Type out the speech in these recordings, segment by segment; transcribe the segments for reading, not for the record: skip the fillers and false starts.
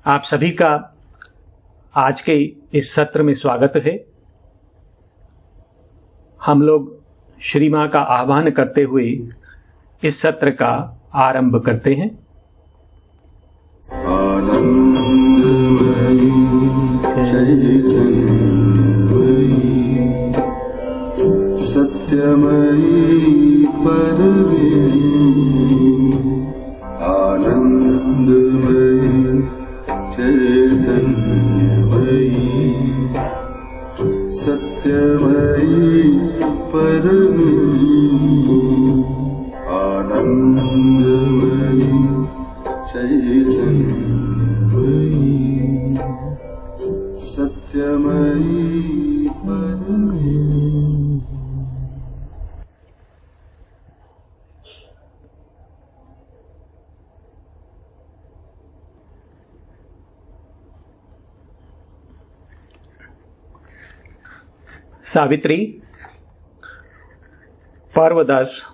आप सभी का आज के इस सत्र में स्वागत है। हम लोग श्री मां का आह्वान करते हुए इस सत्र का आरंभ करते हैं। आनंदमयी चैतन्यमयी सत्यमयी परमेश्वरी आनंदमयी चैतन्यमयी सत्यमयी परमेश्वरी आनंदमयी चैतन्यमयी सत्यमयी परमेश्वरी। सावित्री पर्व 10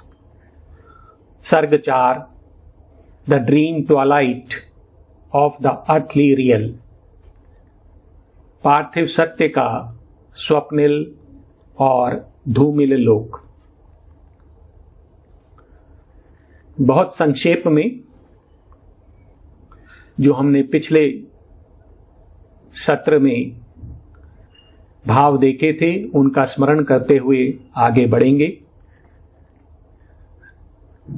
सर्ग 4 the dream twilight of the earthly real. पार्थिव सत्य का स्वप्निल और धूमिल लोक। बहुत संक्षेप में जो हमने पिछले सत्र में भाव देखे थे उनका स्मरण करते हुए आगे बढ़ेंगे।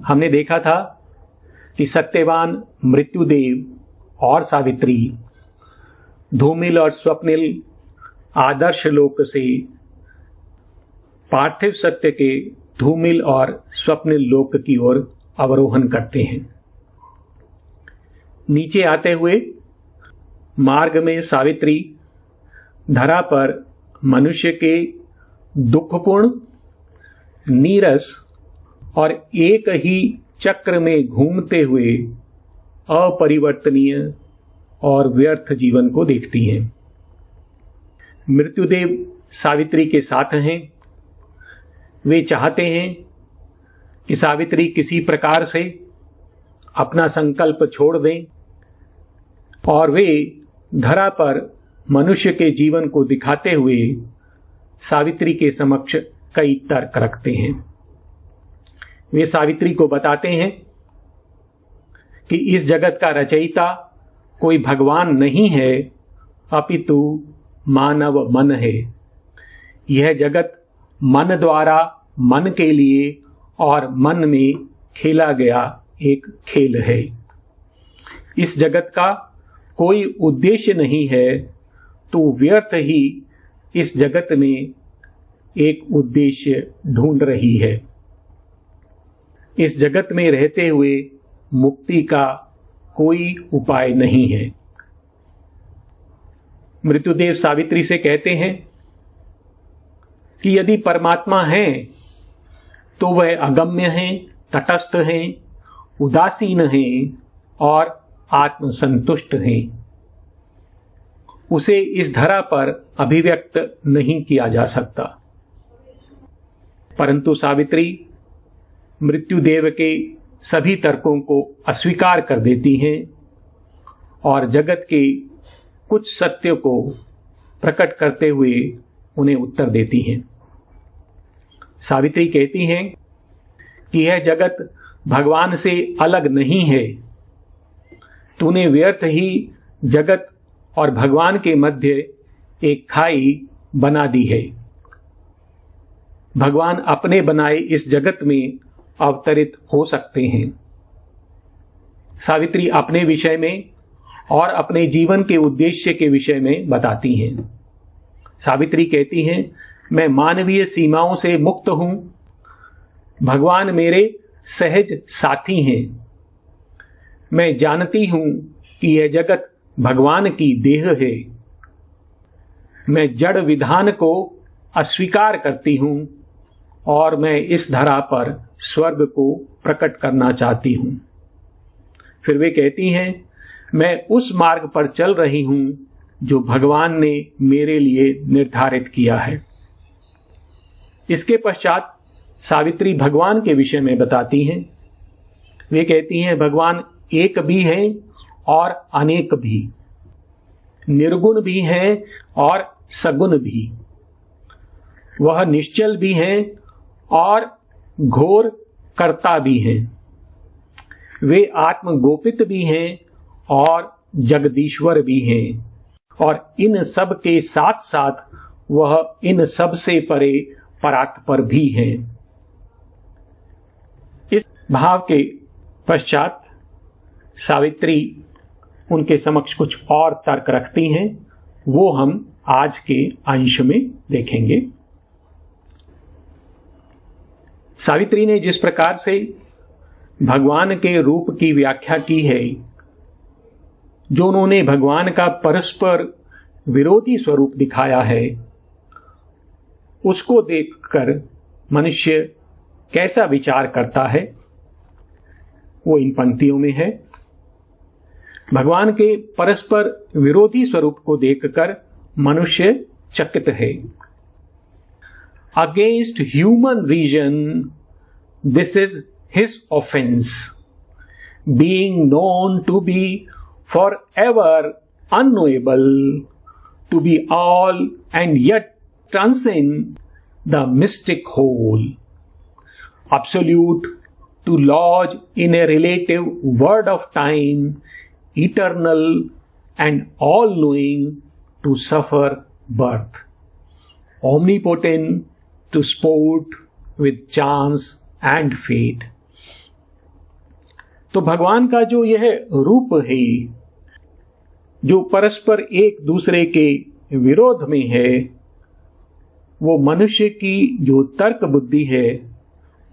हमने देखा था कि सत्यवान मृत्युदेव और सावित्री धूमिल और स्वप्निल आदर्श लोक से पार्थिव सत्य के धूमिल और स्वप्निल लोक की ओर अवरोहण करते हैं। नीचे आते हुए मार्ग में सावित्री धरा पर मनुष्य के दुखपूर्ण, नीरस और एक ही चक्र में घूमते हुए अपरिवर्तनीय और व्यर्थ जीवन को देखती हैं। मृत्युदेव सावित्री के साथ हैं। वे चाहते हैं कि सावित्री किसी प्रकार से अपना संकल्प छोड़ दें और वे धरा पर मनुष्य के जीवन को दिखाते हुए सावित्री के समक्ष कई तर्क रखते हैं। वे सावित्री को बताते हैं कि इस जगत का रचयिता कोई भगवान नहीं है, अपितु मानव मन है। यह जगत मन द्वारा मन के लिए और मन में खेला गया एक खेल है। इस जगत का कोई उद्देश्य नहीं है, तो व्यर्थ ही इस जगत में एक उद्देश्य ढूंढ रही है। इस जगत में रहते हुए मुक्ति का कोई उपाय नहीं है। मृत्युदेव सावित्री से कहते हैं कि यदि परमात्मा है तो वह अगम्य हैं, तटस्थ हैं, उदासीन हैं और आत्मसंतुष्ट हैं। उसे इस धरा पर अभिव्यक्त नहीं किया जा सकता। परंतु सावित्री मृत्युदेव के सभी तर्कों को अस्वीकार कर देती हैं और जगत के कुछ सत्य को प्रकट करते हुए उन्हें उत्तर देती हैं। सावित्री कहती हैं कि यह जगत भगवान से अलग नहीं है। तूने व्यर्थ ही जगत और भगवान के मध्य एक खाई बना दी है। भगवान अपने बनाए इस जगत में अवतरित हो सकते हैं। सावित्री अपने विषय में और अपने जीवन के उद्देश्य के विषय में बताती हैं। सावित्री कहती हैं, मैं मानवीय सीमाओं से मुक्त हूं। भगवान मेरे सहज साथी हैं। मैं जानती हूं कि यह जगत भगवान की देह है। मैं जड़ विधान को अस्वीकार करती हूं और मैं इस धरा पर स्वर्ग को प्रकट करना चाहती हूं। फिर वे कहती हैं, मैं उस मार्ग पर चल रही हूं जो भगवान ने मेरे लिए निर्धारित किया है। इसके पश्चात सावित्री भगवान के विषय में बताती हैं। वे कहती हैं, भगवान एक भी हैं और अनेक भी। निर्गुण भी हैं और सगुण भी। वह निश्चल भी हैं और घोर कर्ता भी हैं। वे आत्मगोपित भी हैं और जगदीश्वर भी हैं, और इन सब के साथ साथ वह इन सब से परे परात्पर भी हैं। इस भाव के पश्चात सावित्री उनके समक्ष कुछ और तर्क रखती हैं, वो हम आज के अंश में देखेंगे। सावित्री ने जिस प्रकार से भगवान के रूप की व्याख्या की है, जो उन्होंने भगवान का परस्पर विरोधी स्वरूप दिखाया है, उसको देखकर मनुष्य कैसा विचार करता है, वो इन पंक्तियों में है। भगवान के परस्पर विरोधी स्वरूप को देखकर मनुष्य चकित है। Against human reason this is his offence, being known to be forever unknowable, to be all and yet transcend the mystic whole, absolute to lodge in a relative word of time, eternal and all-knowing to suffer birth, omnipotent to sport with chance and fate। तो भगवान का जो यह रूप है, जो परस्पर एक दूसरे के विरोध में है, वो मनुष्य की जो तर्क बुद्धि है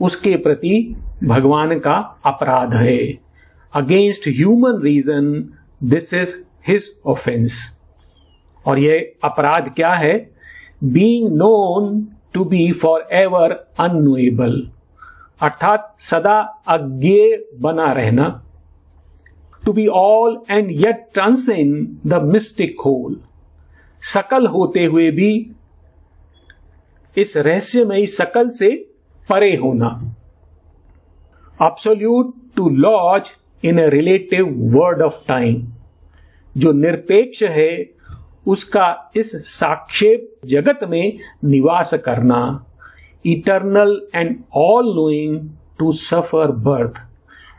उसके प्रति भगवान का अपराध है। Against human reason this is his offence. और यह अपराध क्या है? Being known to be forever unknowable, अर्थात सदा अज्ञेय बना रहना। To be all and yet transcend the mystic whole, सकल होते हुए भी इस रहस्यमयी सकल से परे होना। Absolute to lodge in a relative world of time, जो निरपेक्ष है उसका इस साक्षेप जगत में निवास करना। Eternal and all knowing to suffer birth,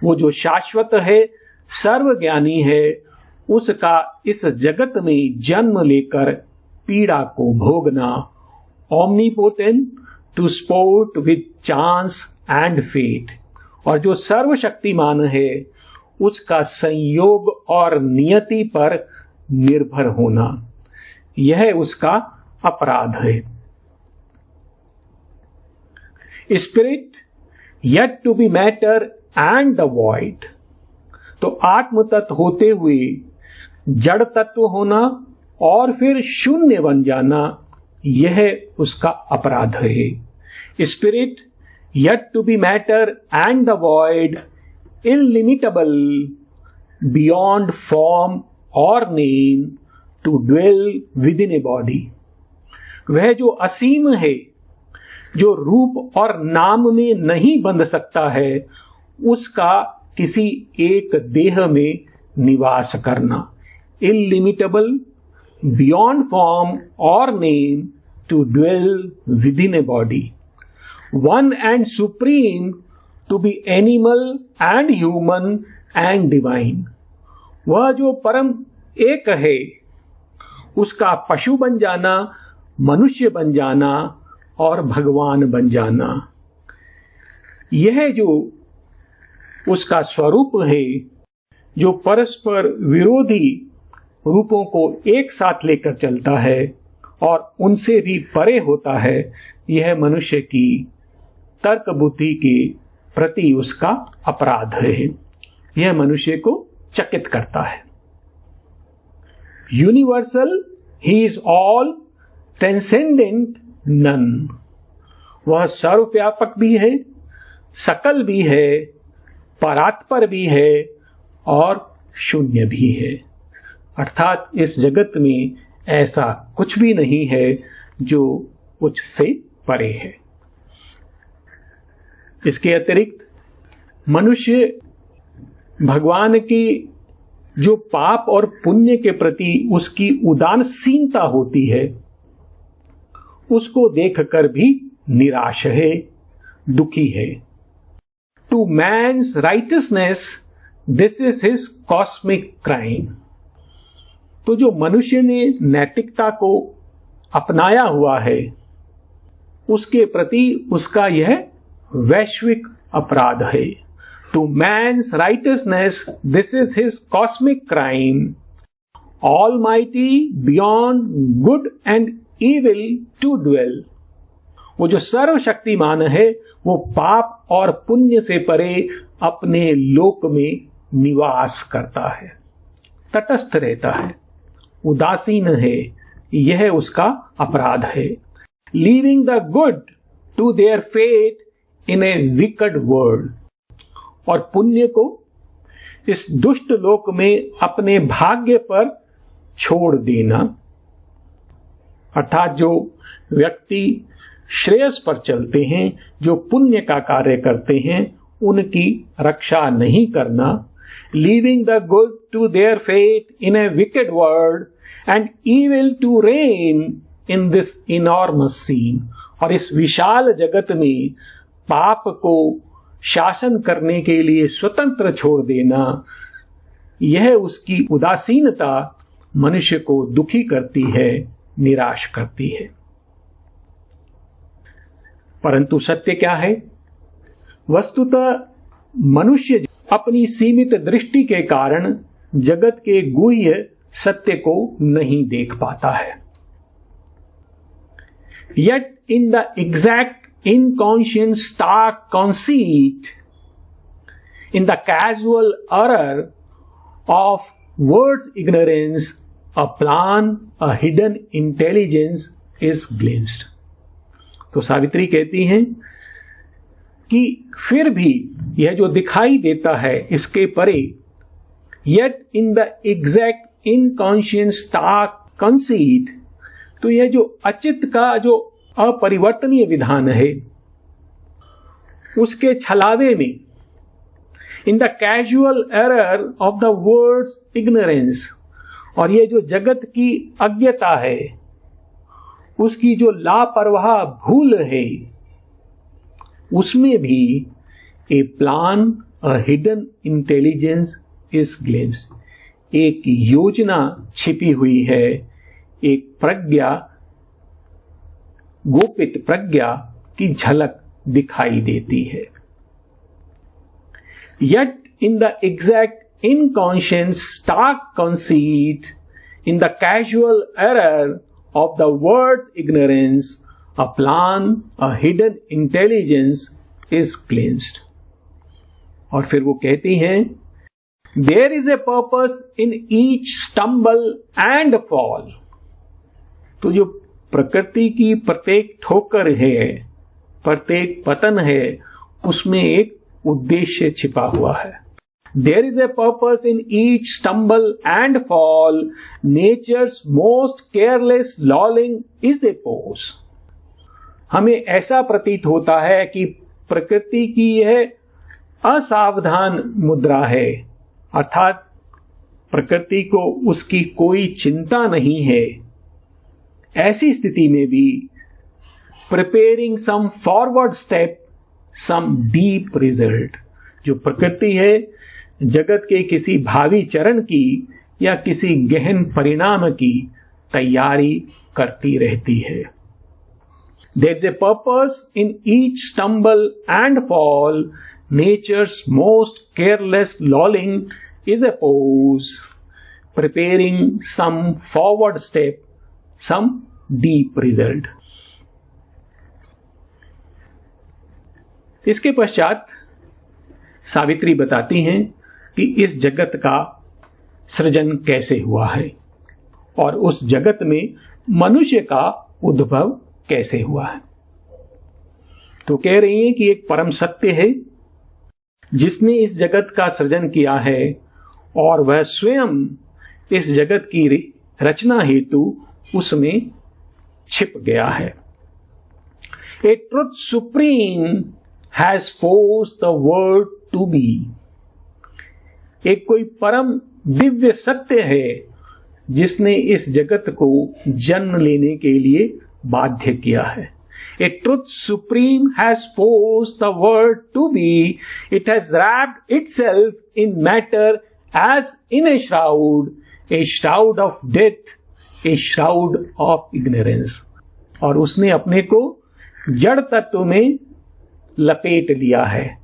वो जो शाश्वत है, सर्वज्ञानी है, उसका इस जगत में जन्म लेकर पीड़ा को भोगना। Omnipotent to sport with chance and fate, और जो सर्वशक्तिमान है उसका संयोग और नियति पर निर्भर होना, यह उसका अपराध है। Spirit yet to be matter and the void, तो आत्म तत्व होते हुए जड़ तत्व होना और फिर शून्य बन जाना, यह उसका अपराध है। Spirit yet to be matter and the void, illimitable beyond form और name, to dwell within a body, वह जो असीम है, जो रूप और नाम में नहीं बंध सकता है, उसका किसी एक देह में निवास करना। इनलिमिटेबल बियॉन्ड फॉर्म और name, to dwell within a body, one and supreme to be animal and human and divine, वह जो परम एक है उसका पशु बन जाना, मनुष्य बन जाना और भगवान बन जाना। यह जो उसका स्वरूप है, जो परस्पर विरोधी रूपों को एक साथ लेकर चलता है और उनसे भी परे होता है, यह मनुष्य की तर्क बुद्धि के प्रति उसका अपराध है। यह मनुष्य को चकित करता है। Universal, he is all, transcendent none, वह सर्वव्यापक भी है, सकल भी है, परात्पर भी है और शून्य भी है। अर्थात इस जगत में ऐसा कुछ भी नहीं है जो कुछ से परे है। इसके अतिरिक्त मनुष्य भगवान की जो पाप और पुण्य के प्रति उसकी उदासीनता होती है, उसको देखकर भी निराश है, दुखी है। To man's righteousness this is his cosmic crime. तो जो मनुष्य ने नैतिकता को अपनाया हुआ है, उसके प्रति उसका यह वैश्विक अपराध है। To man's righteousness this is his cosmic crime, almighty beyond good and evil to dwell. वो जो सर्वशक्तिमान है, वो पाप और पुण्य से परे अपने लोक में निवास करता है, तटस्थ रहता है, उदासीन है। यह उसका अपराध है। Leaving the good to their fate in a wicked world. और पुण्य को इस दुष्ट लोक में अपने भाग्य पर छोड़ देना, अर्थात जो व्यक्ति श्रेयस पर चलते हैं, जो पुण्य का कार्य करते हैं, उनकी रक्षा नहीं करना। Leaving the good to their fate in a wicked world and evil to reign in this enormous scene. और इस विशाल जगत में पाप को शासन करने के लिए स्वतंत्र छोड़ देना, यह उसकी उदासीनता मनुष्य को दुखी करती है, निराश करती है। परंतु सत्य क्या है? वस्तुतः मनुष्य अपनी सीमित दृष्टि के कारण जगत के गुह्य सत्य को नहीं देख पाता है। Yet in the exact inconscient stark conceit, in the casual error of world's ignorance, a plan, a hidden intelligence is glimpsed. तो सावित्री कहती हैं कि फिर भी यह जो दिखाई देता है इसके परे, yet in the exact inconscient stark conceit, तो यह जो अचित का जो अपरिवर्तनीय विधान है, उसके छलावे में, in the casual error of the world's ignorance, और ये जो जगत की अज्ञता है, उसकी जो लापरवाह भूल है, उसमें भी a plan, a hidden intelligence is glimpsed. एक योजना छिपी हुई है, एक प्रज्ञा, गोपित प्रज्ञा की झलक दिखाई देती है। Yet in the exact inconscious stark conceit, in the casual error of the world's ignorance, a plan, a hidden intelligence is cleansed. और फिर वो कहती हैं, there is a purpose in each stumble and fall. तो जो प्रकृति की प्रत्येक ठोकर है, प्रत्येक पतन है, उसमें एक उद्देश्य छिपा हुआ है। There is a purpose in each stumble and fall. Nature's most careless lolling is a pose. हमें ऐसा प्रतीत होता है कि प्रकृति की यह असावधान मुद्रा है, अर्थात प्रकृति को उसकी कोई चिंता नहीं है। ऐसी स्थिति में भी preparing some forward step, some deep result, जो प्रकृति है जगत के किसी भावी चरण की या किसी गहन परिणाम की तैयारी करती रहती है। There is a purpose in each stumble and fall. Nature's most careless lolling is a pose, preparing some forward step, some deep result. इसके पश्चात सावित्री बताती हैं कि इस जगत का सृजन कैसे हुआ है और उस जगत में मनुष्य का उद्भव कैसे हुआ है। तो कह रही हैं कि एक परम सत्य है जिसने इस जगत का सृजन किया है और वह स्वयं इस जगत की रचना हेतु उसमें छिप गया है। A truth supreme has forced the world to be. एक कोई परम दिव्य सत्य है जिसने इस जगत को जन्म लेने के लिए बाध्य किया है। A truth supreme has forced the world to be. It has wrapped itself in matter as in a shroud of death, a shroud of ignorance. और उसने अपने को जड़ तत्व में लपेट लिया है,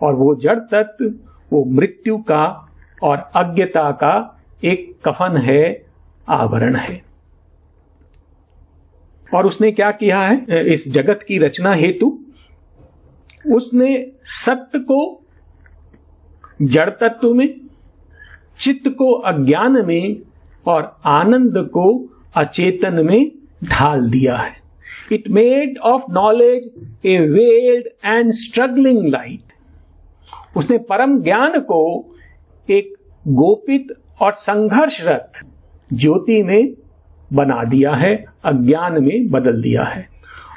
और वो जड़ तत्व वो मृत्यु का और अज्ञता का एक कफन है, आवरण है। और उसने क्या किया है इस जगत की रचना हेतु? उसने सत्य को जड़ तत्व में, चित्त को अज्ञान में और आनंद को अचेतन में ढाल दिया है। It made of knowledge a weld and struggling light. उसने परम ज्ञान को एक गोपित और संघर्षरत ज्योति में बना दिया है, अज्ञान में बदल दिया है।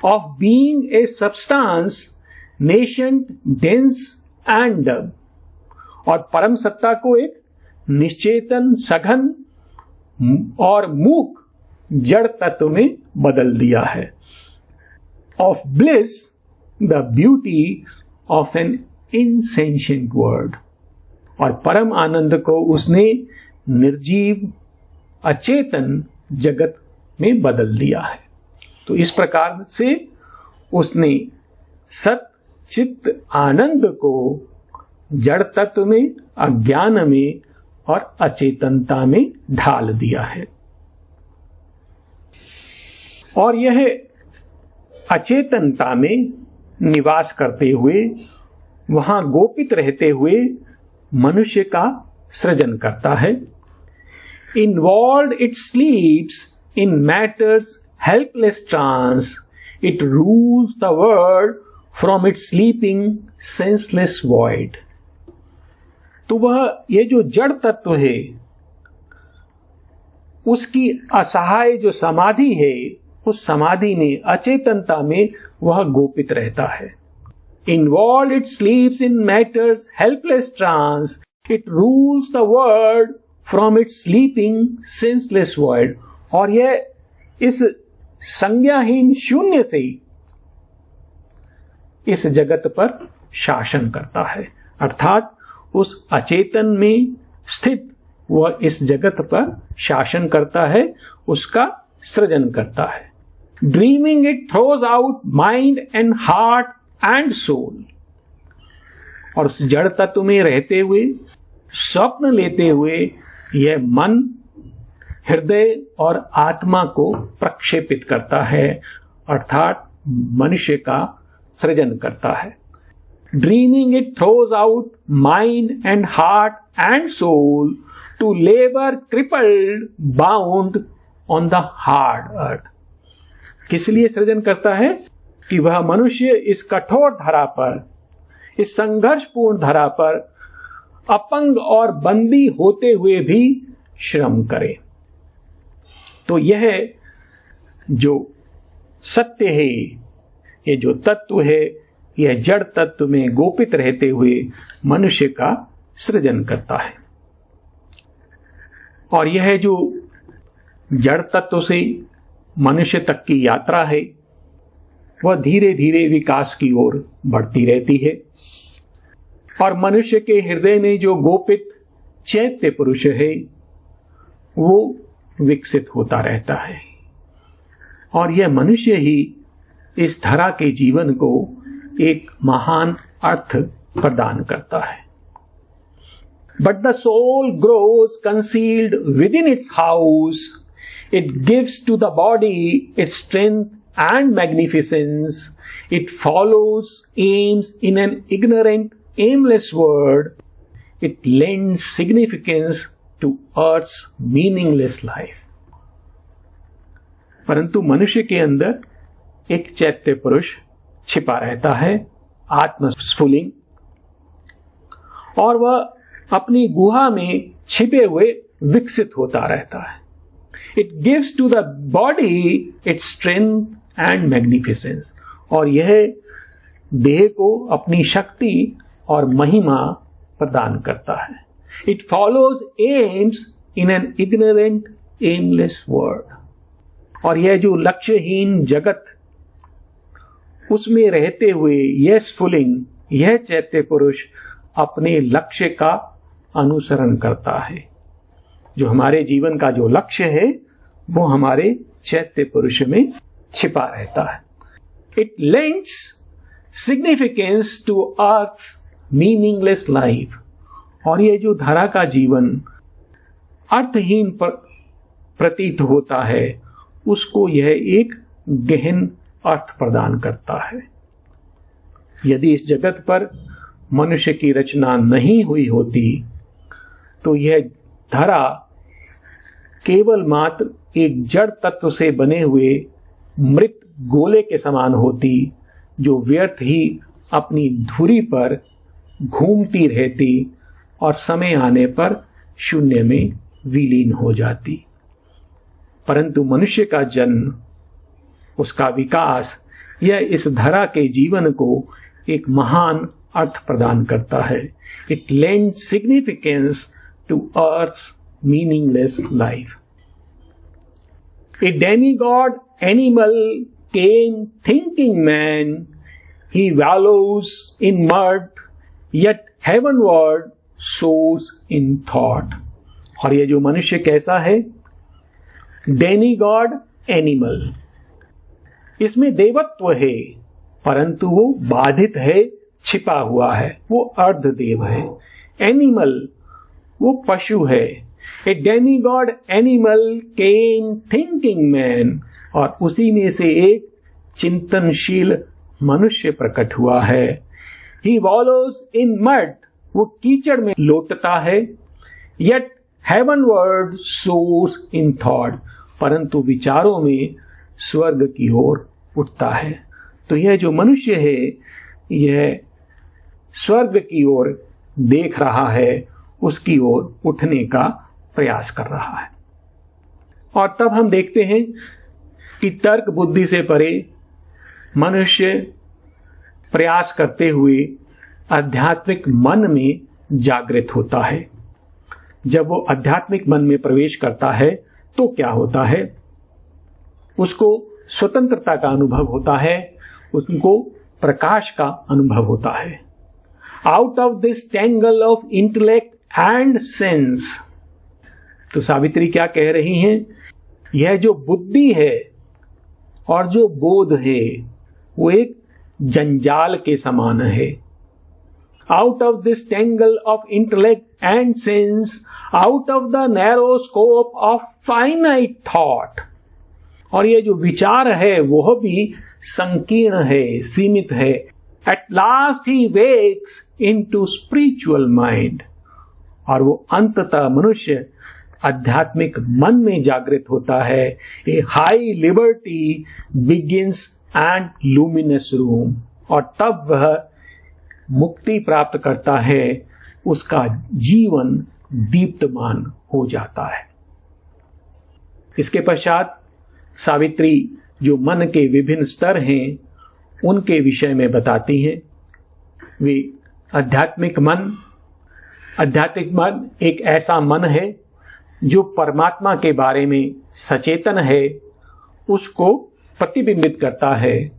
Of being a substance nescient dense and dumb, और परम सत्ता को एक निश्चेतन सघन और मूक जड़ तत्व में बदल दिया है। Of bliss the beauty of an insentient world, और परम आनंद को उसने निर्जीव अचेतन जगत में बदल दिया है। तो इस प्रकार से उसने सत चित्त आनंद को जड़ तत्व में, अज्ञान में और अचेतनता में ढाल दिया है। और यह अचेतनता में निवास करते हुए, वहां गोपित रहते हुए मनुष्य का सृजन करता है। Involved it sleeps in matter's helpless trance. It rules the world from its sleeping senseless void. तो वह ये जो जड़ तत्व है, उसकी असहाय जो समाधि है, उस समाधि में, अचेतनता में वह गोपित रहता है। Involved it sleeps in matter's helpless trance. It rules the world from its sleeping senseless void. और यह इस संज्ञाहीन शून्य से इस जगत पर शासन करता है, अर्थात उस अचेतन में स्थित वह इस जगत पर शासन करता है, उसका सृजन करता है। Dreaming it throws out mind and heart and soul, और उस जड़ तत्व में रहते हुए, स्वप्न लेते हुए यह मन, हृदय और आत्मा को प्रक्षेपित करता है, अर्थात मनुष्य का सृजन करता है। Dreaming it throws out mind and heart and soul to labour crippled bound on the hard earth. किस लिए सृजन करता है? कि वह मनुष्य इस कठोर धरा पर, इस संघर्षपूर्ण धरा पर अपंग और बंदी होते हुए भी श्रम करे। तो यह जो सत्य है, ये जो तत्व है, यह जड़ तत्व में गोपित रहते हुए मनुष्य का सृजन करता है। और यह जो जड़ तत्व से मनुष्य तक की यात्रा है, वह धीरे धीरे विकास की ओर बढ़ती रहती है। और मनुष्य के हृदय में जो गोपित चैत्य पुरुष है, वो विकसित होता रहता है। और यह मनुष्य ही इस धरा के जीवन को एक महान अर्थ प्रदान करता है। But the soul grows concealed within its house. It gives to the body its strength and magnificence. It follows aims in an ignorant, aimless world. It lends significance to earth's meaningless life. परंतु मनुष्य के अंदर एक चैत्य पुरुष छिपा रहता है, आत्मस्फुलिंग, और वह अपनी गुहा में छिपे हुए विकसित होता रहता है। It gives to the body its strength and magnificence. और यह देह को अपनी शक्ति और महिमा प्रदान करता है। It follows aims in an ignorant, aimless world. और यह जो लक्ष्यहीन जगत, उसमें रहते हुए यह स्फुलिंग, यह चैत्य पुरुष अपने लक्ष्य का अनुसरण करता है। जो हमारे जीवन का जो लक्ष्य है वो हमारे चैत्य पुरुष में छिपा रहता है। It lends significance to Earth's meaningless life. और ये जो धरा का जीवन अर्थहीन प्रतीत होता है, उसको यह एक गहन अर्थ प्रदान करता है। यदि इस जगत पर मनुष्य की रचना नहीं हुई होती तो यह धरा केवल मात्र एक जड़ तत्व से बने हुए मृत गोले के समान होती, जो व्यर्थ ही अपनी धुरी पर घूमती रहती और समय आने पर शून्य में विलीन हो जाती। परंतु मनुष्य का जन्म, उसका विकास, यह इस धरा के जीवन को एक महान अर्थ प्रदान करता है। It lends significance to earth's meaningless life. A demigod animal came thinking man, he wallows in mud, yet heavenward soars in thought. और ये जो मनुष्य कैसा है? डेमीगॉड एनिमल, इसमें देवत्व है परंतु वो बाधित है, छिपा हुआ है, वो अर्धदेव है। एनिमल, वो पशु है। ए डेमीगॉड एनिमल केम थिंकिंग मैन, और उसी में से एक चिंतनशील मनुष्य प्रकट हुआ है। ही वॉलोज इन मड, वो कीचड़ में लोटता है। येट हेवनवर्ड सोर्स इन थॉट, परंतु विचारों में स्वर्ग की ओर उठता है। तो यह जो मनुष्य है, यह स्वर्ग की ओर देख रहा है, उसकी ओर उठने का प्रयास कर रहा है। और तब हम देखते हैं कि तर्क बुद्धि से परे मनुष्य प्रयास करते हुए आध्यात्मिक मन में जागृत होता है। जब वो आध्यात्मिक मन में प्रवेश करता है तो क्या होता है? उसको स्वतंत्रता का अनुभव होता है, उनको प्रकाश का अनुभव होता है। Out of this tangle of intellect and sense, तो सावित्री क्या कह रही हैं? यह जो बुद्धि है और जो बोध है वो एक जंजाल के समान है। Out of this tangle of intellect and sense, out of the narrow scope of finite thought, और ये जो विचार है वह भी संकीर्ण है, सीमित है। Eight last he wakes into spiritual mind, और वो अंततः मनुष्य आध्यात्मिक मन में जागृत होता है। A high liberty begins and luminous room, और तब वह मुक्ति प्राप्त करता है, उसका जीवन दीप्तमान हो जाता है। इसके पश्चात सावित्री जो मन के विभिन्न स्तर हैं उनके विषय में बताती हैं। वे आध्यात्मिक मन एक ऐसा मन है जो परमात्मा के बारे में सचेतन है, उसको प्रतिबिंबित करता है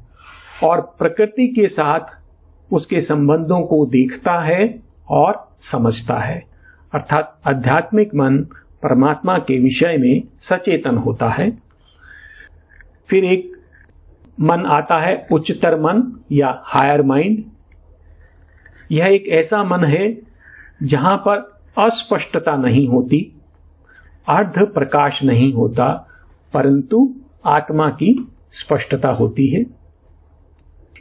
और प्रकृति के साथ उसके संबंधों को देखता है और समझता है। अर्थात आध्यात्मिक मन परमात्मा के विषय में सचेतन होता है। फिर एक मन आता है उच्चतर मन या हायर माइंड। यह एक ऐसा मन है जहां पर अस्पष्टता नहीं होती, अर्ध प्रकाश नहीं होता, परंतु आत्मा की स्पष्टता होती है।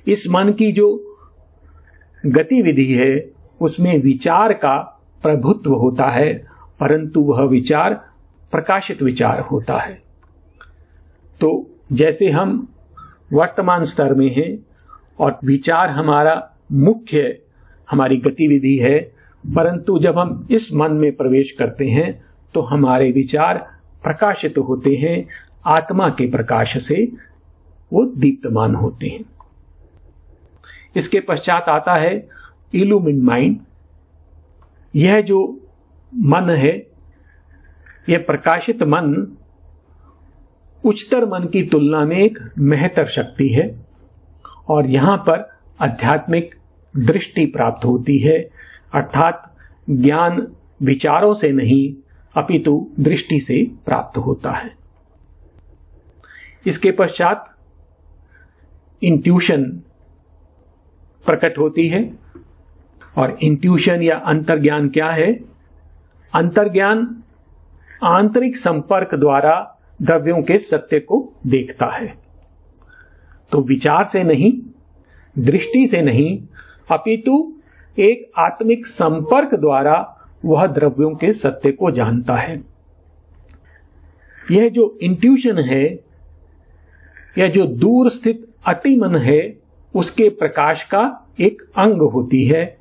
इस मन की जो गतिविधि है उसमें विचार का प्रभुत्व होता है, परंतु वह विचार प्रकाशित विचार होता है। तो जैसे हम वर्तमान स्तर में हैं और विचार हमारा मुख्य हमारी गतिविधि है, परंतु जब हम इस मन में प्रवेश करते हैं तो हमारे विचार प्रकाशित होते हैं, आत्मा के प्रकाश से वो दीप्तमान होते हैं। इसके पश्चात आता है इल्यूमिन माइंड। यह जो मन है, यह प्रकाशित मन उच्चतर मन की तुलना में एक महत्तर शक्ति है और यहां पर आध्यात्मिक दृष्टि प्राप्त होती है, अर्थात ज्ञान विचारों से नहीं अपितु दृष्टि से प्राप्त होता है। इसके पश्चात इंट्यूशन प्रकट होती है और इंट्यूशन या अंतर्ज्ञान क्या है? अंतर्ज्ञान आंतरिक संपर्क द्वारा द्रव्यों के सत्य को देखता है। तो विचार से नहीं, दृष्टि से नहीं, अपितु एक आत्मिक संपर्क द्वारा वह द्रव्यों के सत्य को जानता है। यह जो इंट्यूशन है, यह जो दूर स्थित अतिमन है, उसके प्रकाश का एक अंग होती है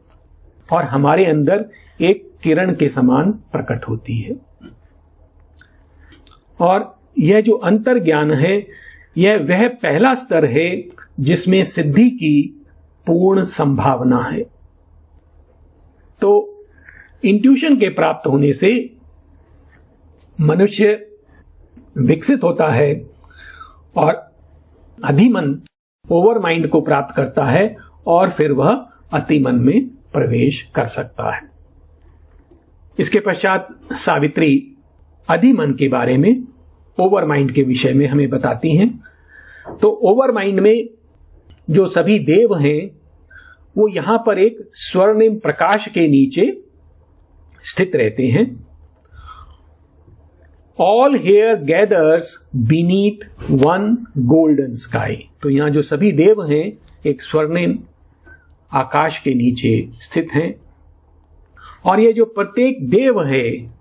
और हमारे अंदर एक किरण के समान प्रकट होती है। और यह जो अंतर्ज्ञान है, यह वह पहला स्तर है जिसमें सिद्धि की पूर्ण संभावना है। तो इंट्यूशन के प्राप्त होने से मनुष्य विकसित होता है और अधिमन ओवर माइंड को प्राप्त करता है और फिर वह अतिमन में प्रवेश कर सकता है। इसके पश्चात सावित्री अधिमन के बारे में, ओवर माइंड के विषय में हमें बताती हैं। तो ओवर माइंड में जो सभी देव हैं वो यहां पर एक स्वर्णिम प्रकाश के नीचे स्थित रहते हैं। All here gathers beneath one golden sky. तो यहां जो सभी देव हैं एक स्वर्णिम आकाश के नीचे स्थित हैं और ये जो प्रत्येक देव है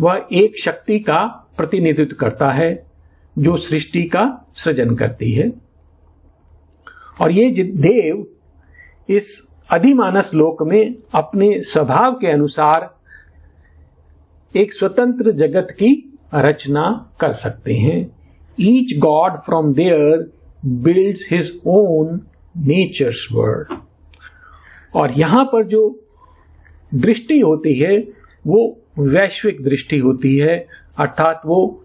वह एक शक्ति का प्रतिनिधित्व करता है जो सृष्टि का सृजन करती है। और ये देव इस अधिमानस लोक में अपने स्वभाव के अनुसार एक स्वतंत्र जगत की रचना कर सकते हैं। Each god from there builds his own nature's world. और यहां पर जो दृष्टि होती है वो वैश्विक दृष्टि होती है, अर्थात वो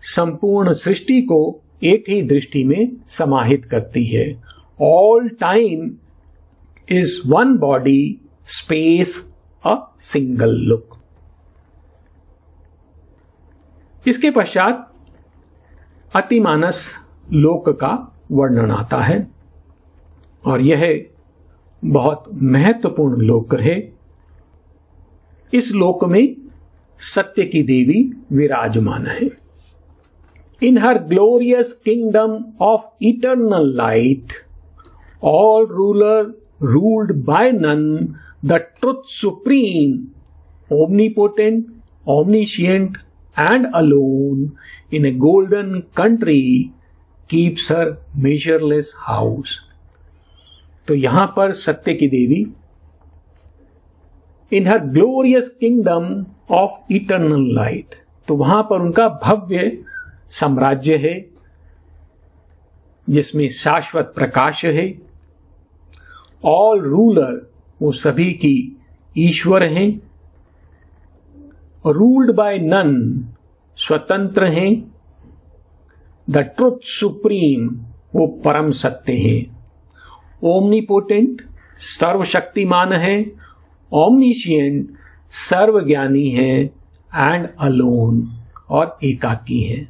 संपूर्ण सृष्टि को एक ही दृष्टि में समाहित करती है। All time is one body, space a single look. इसके पश्चात अतिमानस लोक का वर्णन आता है और यह बहुत महत्वपूर्ण लोक है। इस लोक में सत्य की देवी विराजमान है। In her glorious kingdom of eternal light, all ruler ruled by none, the truth supreme, omnipotent, omniscient, and alone, in a golden country, keeps her measureless house. तो यहां पर सत्य की देवी in her glorious kingdom of eternal light, तो वहां पर उनका भव्य साम्राज्य है जिसमें शाश्वत प्रकाश है। ऑल रूलर, वो सभी की ईश्वर हैं। रूल्ड बाय नन, स्वतंत्र हैं। द ट्रुथ सुप्रीम, वो परम सत्य हैं। ओमनीपोटेंट, सर्वशक्तिमान है। ओमनिशिएंट, सर्वज्ञानी है। एंड अलोन, और एकाकी है।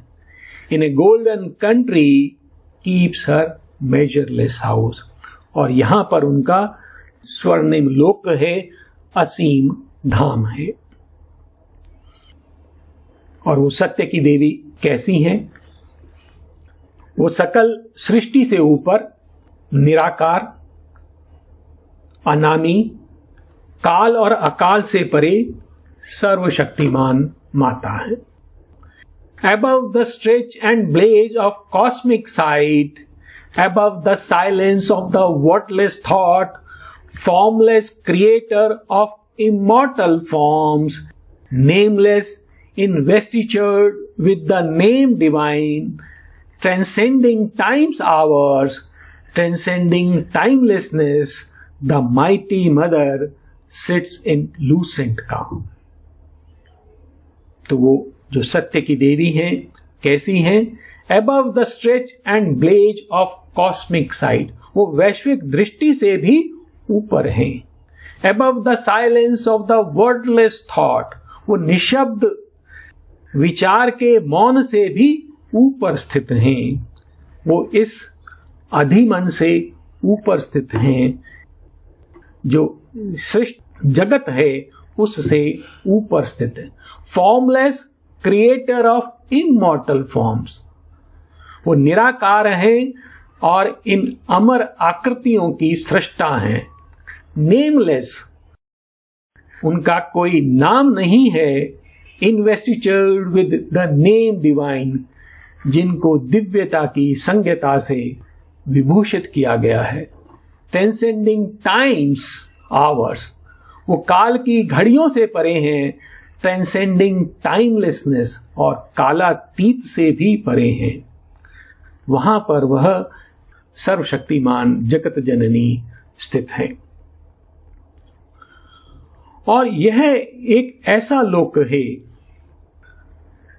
In a golden country keeps her measureless house, और यहां पर उनका स्वर्णिम लोक है, असीम धाम है। और वो सत्य की देवी कैसी हैं? वो सकल सृष्टि से ऊपर निराकार, अनामी, काल और अकाल से परे सर्वशक्तिमान माता है। Above the stretch and blaze of cosmic sight, above the silence of the wordless thought, formless creator of immortal forms, nameless, investitured with the name divine, transcending time's hours, transcending timelessness, the mighty mother sits in lucent calm. तो वो जो सत्य की देवी हैं कैसी हैं? Above the stretch and blaze of cosmic sight, वो वैश्विक दृष्टि से भी ऊपर हैं। Above the silence of the wordless thought, वो निशब्द विचार के मौन से भी ऊपर स्थित हैं। वो इस अधिमन से ऊपर स्थित हैं, जो सृष्ट जगत है उससे ऊपर स्थित है। Formless creator of immortal forms, वो निराकार है और इन अमर आकृतियों की सृष्टा हैं। नेमलेस, उनका कोई नाम नहीं है। इन्वेस्टिचर्ड विद द नेम डिवाइन, जिनको दिव्यता की संज्ञता से विभूषित किया गया है। ट्रांसेंडिंग टाइम्स आवर्स, वो काल की घड़ियों से परे हैं। ट्रांसेंडिंग टाइमलेसनेस, और कालातीत से भी परे हैं। वहां पर वह सर्वशक्तिमान जगत जननी स्थित है। और यह एक ऐसा लोक है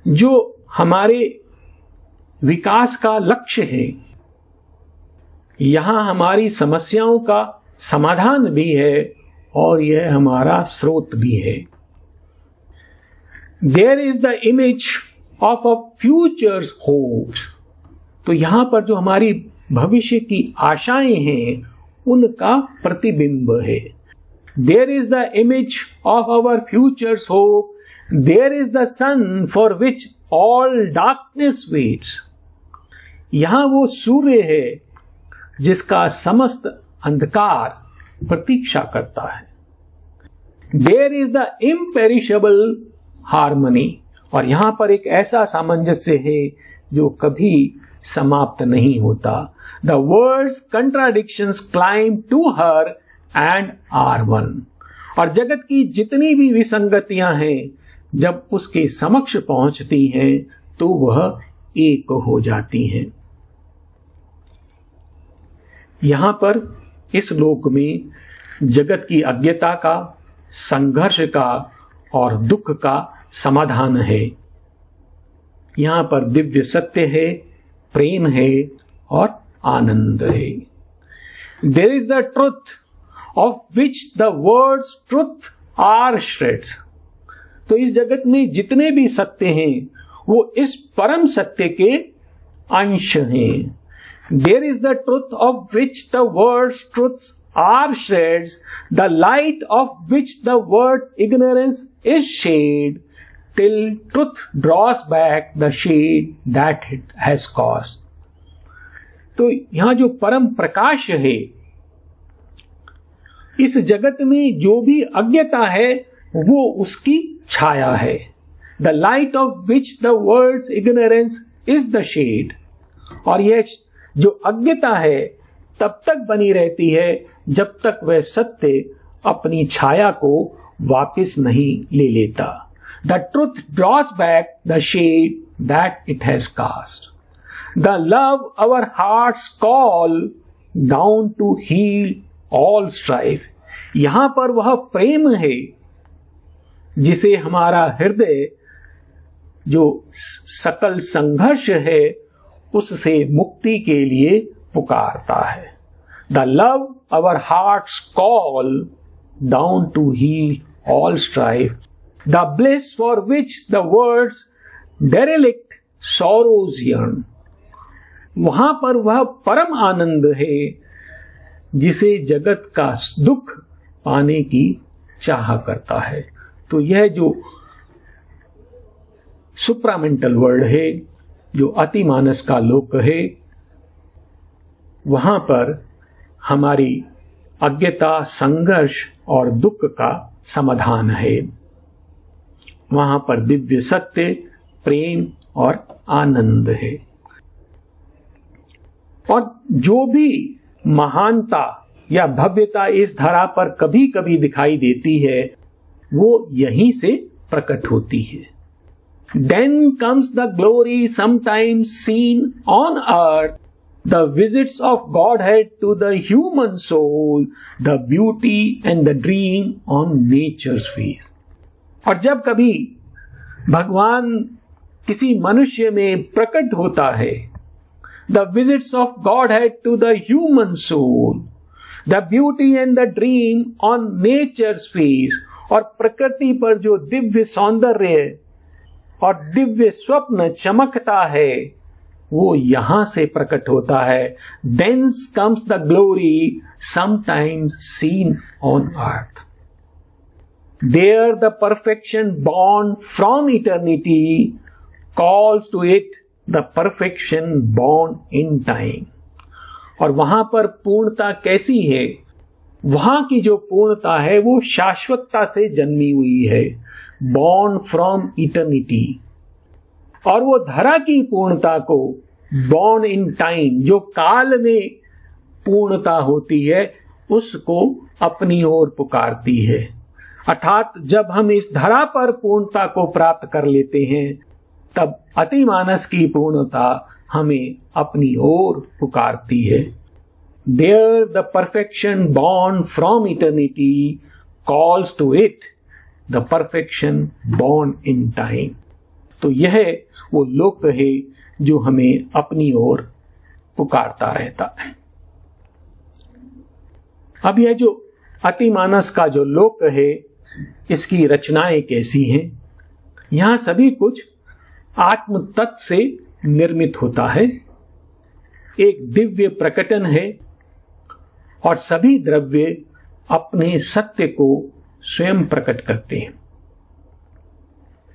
जो हमारे विकास का लक्ष्य है। यहां हमारी समस्याओं का समाधान भी है और यह हमारा स्रोत भी है। There is the image of a future's hope, तो यहां पर जो हमारी भविष्य की आशाएं हैं उनका प्रतिबिंब है। There is the image of our future's hope, there is the sun for which all darkness waits, यहां वो सूर्य है जिसका समस्त अंधकार प्रतीक्षा करता है। There is the imperishable harmony, और यहां पर एक ऐसा सामंजस्य है जो कभी समाप्त नहीं होता। The world's contradictions climb to her and are one, और जगत की जितनी भी विसंगतियां हैं जब उसके समक्ष पहुंचती हैं तो वह एक हो जाती हैं। यहां पर इस लोक में जगत की अज्ञता का, संघर्ष का और दुख का समाधान है। यहां पर दिव्य सत्य है, प्रेम है और आनंद है। There is the truth of which the world's truths are shreds, तो इस जगत में जितने भी सत्य हैं वो इस परम सत्य के अंश हैं। There is the truth of which the words truths are shreds, the light of which the words ignorance is shade, till truth draws back the shade that it has caused. तो यहां जो परम प्रकाश है, इस जगत में जो भी अज्ञता है वो उसकी छाया है। The light of which the words ignorance is the shade, और यह जो अज्ञता है तब तक बनी रहती है जब तक वह सत्य अपनी छाया को वापस नहीं ले लेता। The truth draws back the shade that it has cast, the love our hearts call down to heal all strife, यहां पर वह प्रेम है जिसे हमारा हृदय जो सकल संघर्ष है उससे मुक्ति के लिए पुकारता है। The love our hearts call down to heal all strife, the bliss for which the world's derelict sorrows yearn, वहां पर वह परम आनंद है जिसे जगत का दुख पाने की चाह करता है। तो यह जो सुप्रामेंटल वर्ल्ड है, जो अतिमानस का लोक है, वहां पर हमारी अज्ञता, संघर्ष और दुख का समाधान है। वहां पर दिव्य सत्य, प्रेम और आनंद है। और जो भी महानता या भव्यता इस धरा पर कभी कभी दिखाई देती है वो यहीं से प्रकट होती है। Then comes the glory sometimes seen on earth, the visits of Godhead to the human soul, the beauty and the dream on nature's face. और जब कभी भगवान किसी मनुष्य में प्रकट होता है. The visits of Godhead to the human soul, the beauty and the dream on nature's face. और प्रकृति पर जो दिव्य सौंदर्य और दिव्य स्वप्न चमकता है वो यहां से प्रकट होता है. Thence comes the glory sometimes seen on earth. There the perfection born from eternity calls to it the perfection born in time. और वहां पर पूर्णता कैसी है? वहां की जो पूर्णता है वो शाश्वतता से जन्मी हुई है. Born from eternity. और वो धरा की पूर्णता को बॉर्न इन टाइम, जो काल में पूर्णता होती है, उसको अपनी ओर पुकारती है. अर्थात जब हम इस धरा पर पूर्णता को प्राप्त कर लेते हैं तब अतिमानस की पूर्णता हमें अपनी ओर पुकारती है. There the perfection born from eternity calls to it the perfection born in time. तो यह वो लोक है जो हमें अपनी ओर पुकारता रहता है. अब यह जो अतिमानस का जो लोक है इसकी रचनाएं कैसी हैं? यहां सभी कुछ आत्म तत्व से निर्मित होता है. एक दिव्य प्रकटन है और सभी द्रव्य अपने सत्य को स्वयं प्रकट करते हैं.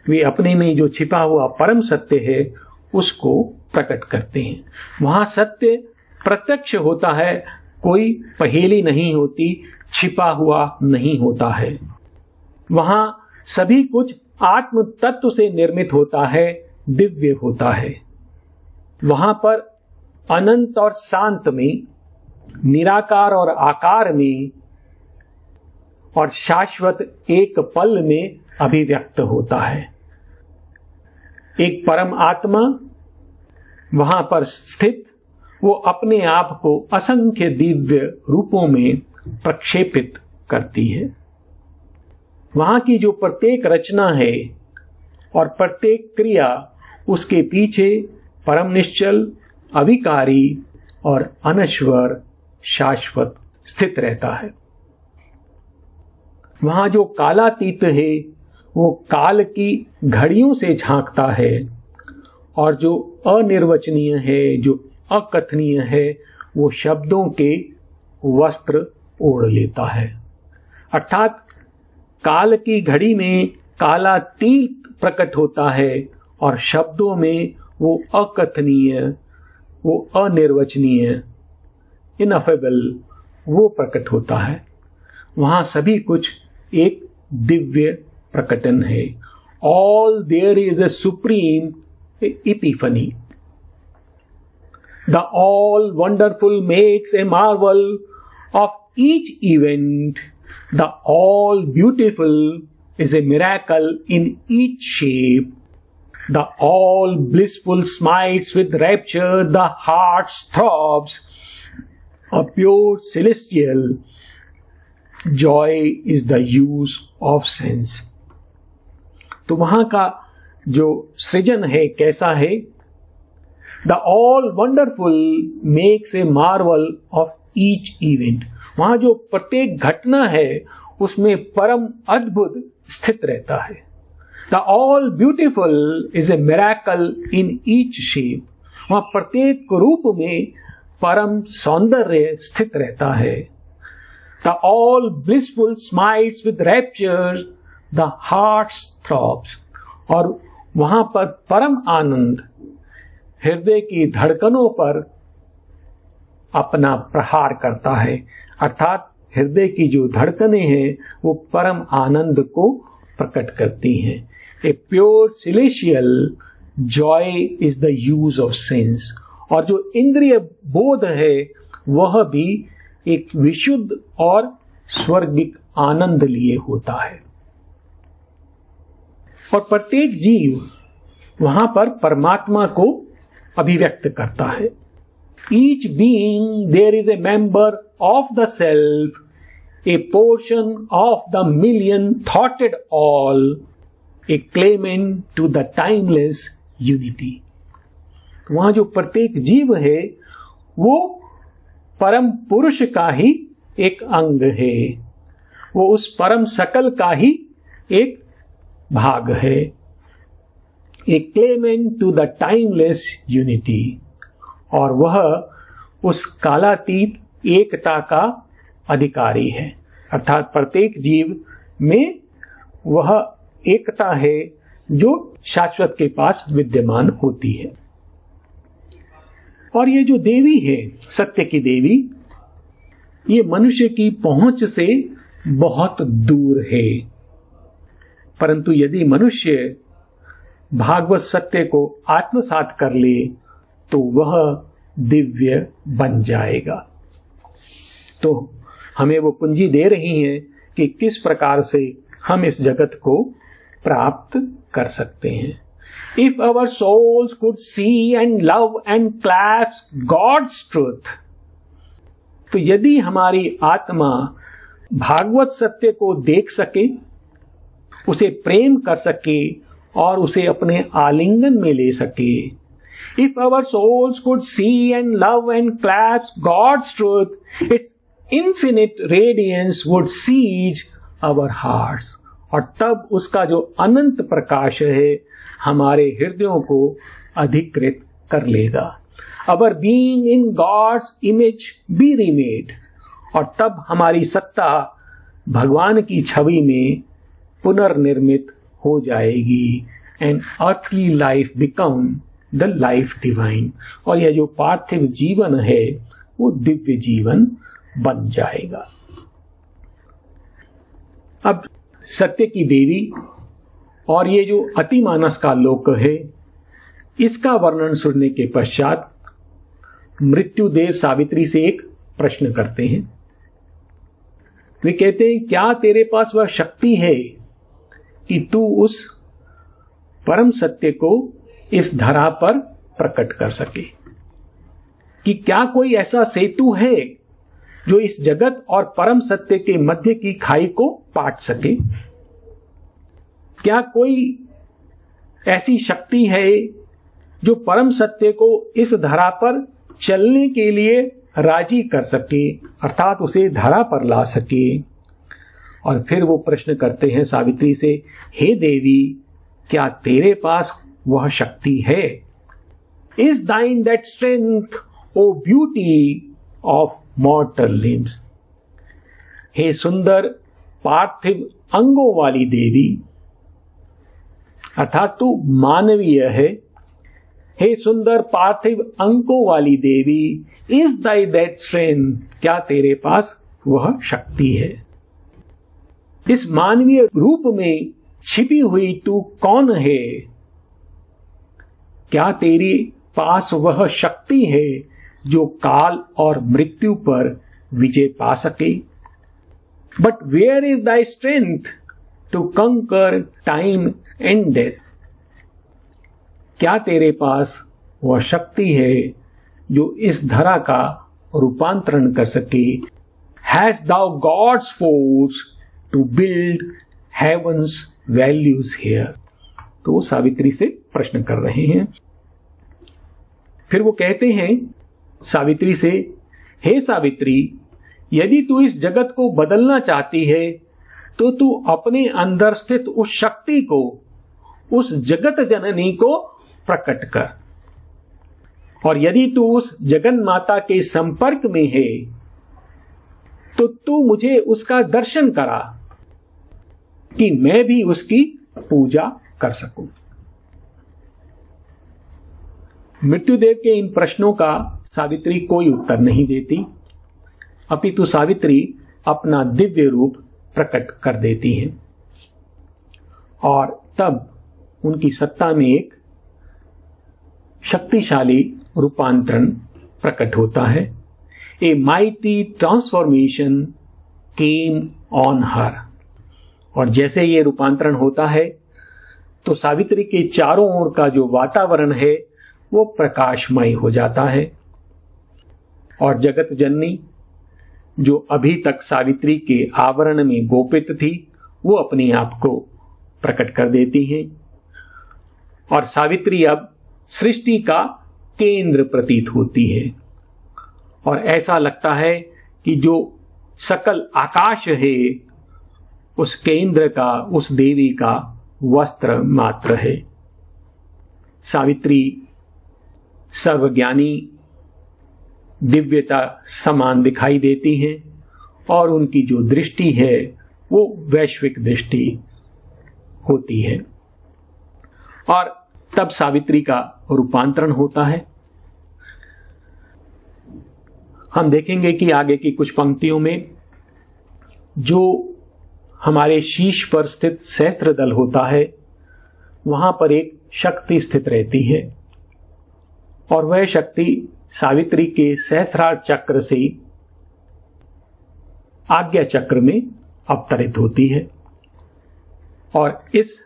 वे अपने में जो छिपा हुआ परम सत्य है उसको प्रकट करते हैं. वहां सत्य प्रत्यक्ष होता है, कोई पहेली नहीं होती, छिपा हुआ नहीं होता है. वहां सभी कुछ आत्म तत्व से निर्मित होता है, दिव्य होता है. वहां पर अनंत और शांत में, निराकार और आकार में और शाश्वत एक पल में अभिव्यक्त होता है. एक परम आत्मा वहां पर स्थित, वो अपने आप को असंख्य दिव्य रूपों में प्रक्षेपित करती है. वहां की जो प्रत्येक रचना है और प्रत्येक क्रिया, उसके पीछे परम निश्चल, अविकारी और अनश्वर शाश्वत स्थित रहता है. वहां जो कालातीत है वो काल की घड़ियों से झांकता है और जो अनिर्वचनीय है, जो अकथनीय है, वो शब्दों के वस्त्र ओढ़ लेता है. अर्थात काल की घड़ी में कालातीत प्रकट होता है और शब्दों में वो अकथनीय, वो अनिर्वचनीय, इनअफेबल, वो प्रकट होता है. वहां सभी कुछ एक दिव्य प्रकटन है. All there is a supreme epiphany. The all wonderful makes a marvel of each event. The all beautiful is a miracle in each shape. The all blissful smiles with rapture, the heart throbs. A pure celestial joy is the use of sense. तो वहां का जो सृजन है कैसा है? The all wonderful makes a marvel of each event. वहां जो प्रत्येक घटना है उसमें परम अद्भुत स्थित रहता है. The all beautiful is a miracle in each shape. वहां प्रत्येक रूप में परम सौंदर्य स्थित रहता है. The all blissful smiles with rapture, the heart throbs. और वहां पर परम आनंद हृदय की धड़कनों पर अपना प्रहार करता है. अर्थात हृदय की जो धड़कनें हैं वो परम आनंद को प्रकट करती हैं. A pure celestial joy is the use of sense. और जो इंद्रिय बोध है वह भी एक विशुद्ध और स्वर्गिक आनंद लिए होता है. और प्रत्येक जीव वहां पर परमात्मा को अभिव्यक्त करता है. Each being there is a member of the self, a portion of the million thoughted all, a clement to the timeless unity. वहां जो प्रत्येक जीव है वो परम पुरुष का ही एक अंग है, वो उस परम सकल का ही एक भाग है। A clement to the timeless unity, और वह उस कालातीत एकता का अधिकारी है। अर्थात प्रत्येक जीव में वह एकता है जो शाश्वत के पास विद्यमान होती है। और ये जो देवी है, सत्य की देवी, ये मनुष्य की पहुंच से बहुत दूर है, परंतु यदि मनुष्य भागवत सत्य को आत्मसात कर ले तो वह दिव्य बन जाएगा। तो हमें वो कुंजी दे रही हैं कि किस प्रकार से हम इस जगत को प्राप्त कर सकते हैं। If our souls could see and love and clasp God's truth, तो यदि हमारी आत्मा भागवत सत्य को देख सके, उसे प्रेम कर सके और उसे अपने आलिंगन में ले सके, if our souls could see and love and clasp God's truth, its infinite radiance would siege our hearts, और तब उसका जो अनंत प्रकाश है हमारे हृदयों को अधिकृत कर लेगा। Our being in God's image be remade, और तब हमारी सत्ता भगवान की छवि में पुनर्निर्मित हो जाएगी। And earthly life become the life divine, और यह जो पार्थिव जीवन है वो दिव्य जीवन बन जाएगा। अब सत्य की देवी और ये जो अतिमानस का लोक है, इसका वर्णन सुनने के पश्चात मृत्युदेव सावित्री से एक प्रश्न करते हैं। वे कहते हैं, क्या तेरे पास वह शक्ति है कि तू उस परम सत्य को इस धरा पर प्रकट कर सके? कि क्या कोई ऐसा सेतु है जो इस जगत और परम सत्य के मध्य की खाई को पाट सके? क्या कोई ऐसी शक्ति है जो परम सत्य को इस धरा पर चलने के लिए राजी कर सके, अर्थात उसे धरा पर ला सके? और फिर वो प्रश्न करते हैं सावित्री से, हे देवी, क्या तेरे पास वह शक्ति है? Is thine that strength, O beauty of mortal limbs? हे सुंदर पार्थिव अंगों वाली देवी, अर्थात तू मानवीय है। हे सुंदर पार्थिव अंगों वाली देवी, इज दाई दैट स्ट्रेंथ, क्या तेरे पास वह शक्ति है? इस मानवीय रूप में छिपी हुई तू कौन है? क्या तेरे पास वह शक्ति है जो काल और मृत्यु पर विजय पा सके? But where is thy strength to conquer time and death? क्या तेरे पास वह शक्ति है जो इस धरा का रूपांतरण कर सके? Has thou God's force to build heaven's values here? तो वो सावित्री से प्रश्न कर रहे हैं। फिर वो कहते हैं सावित्री से, हे सावित्री, यदि तू इस जगत को बदलना चाहती है तो तू अपने अंदर स्थित उस शक्ति को, उस जगत जननी को प्रकट कर। और यदि तू उस जगन माता के संपर्क में है तो तू मुझे उसका दर्शन करा कि मैं भी उसकी पूजा कर सकूं। मृत्युदेव के इन प्रश्नों का सावित्री कोई उत्तर नहीं देती, अपितु सावित्री अपना दिव्य रूप प्रकट कर देती हैं। और तब उनकी सत्ता में एक शक्तिशाली रूपांतरण प्रकट होता है। A mighty transformation came on her. और जैसे ये रूपांतरण होता है तो सावित्री के चारों ओर का जो वातावरण है वो प्रकाशमय हो जाता है, और जगत जननी जो अभी तक सावित्री के आवरण में गोपित थी, वो अपने आप को प्रकट कर देती हैं और सावित्री अब सृष्टि का केंद्र प्रतीत होती है और ऐसा लगता है कि जो सकल आकाश है उस केंद्र का, उस देवी का वस्त्र मात्र है। सावित्री सर्वज्ञानी दिव्यता समान दिखाई देती हैं और उनकी जो दृष्टि है वो वैश्विक दृष्टि होती है और तब सावित्री का रूपांतरण होता है। हम देखेंगे कि आगे की कुछ पंक्तियों में जो हमारे शीश पर स्थित सहस्त्रदल होता है वहां पर एक शक्ति स्थित रहती है और वह शक्ति सावित्री के सहस्रार चक्र से आज्ञा चक्र में अवतरित होती है और इस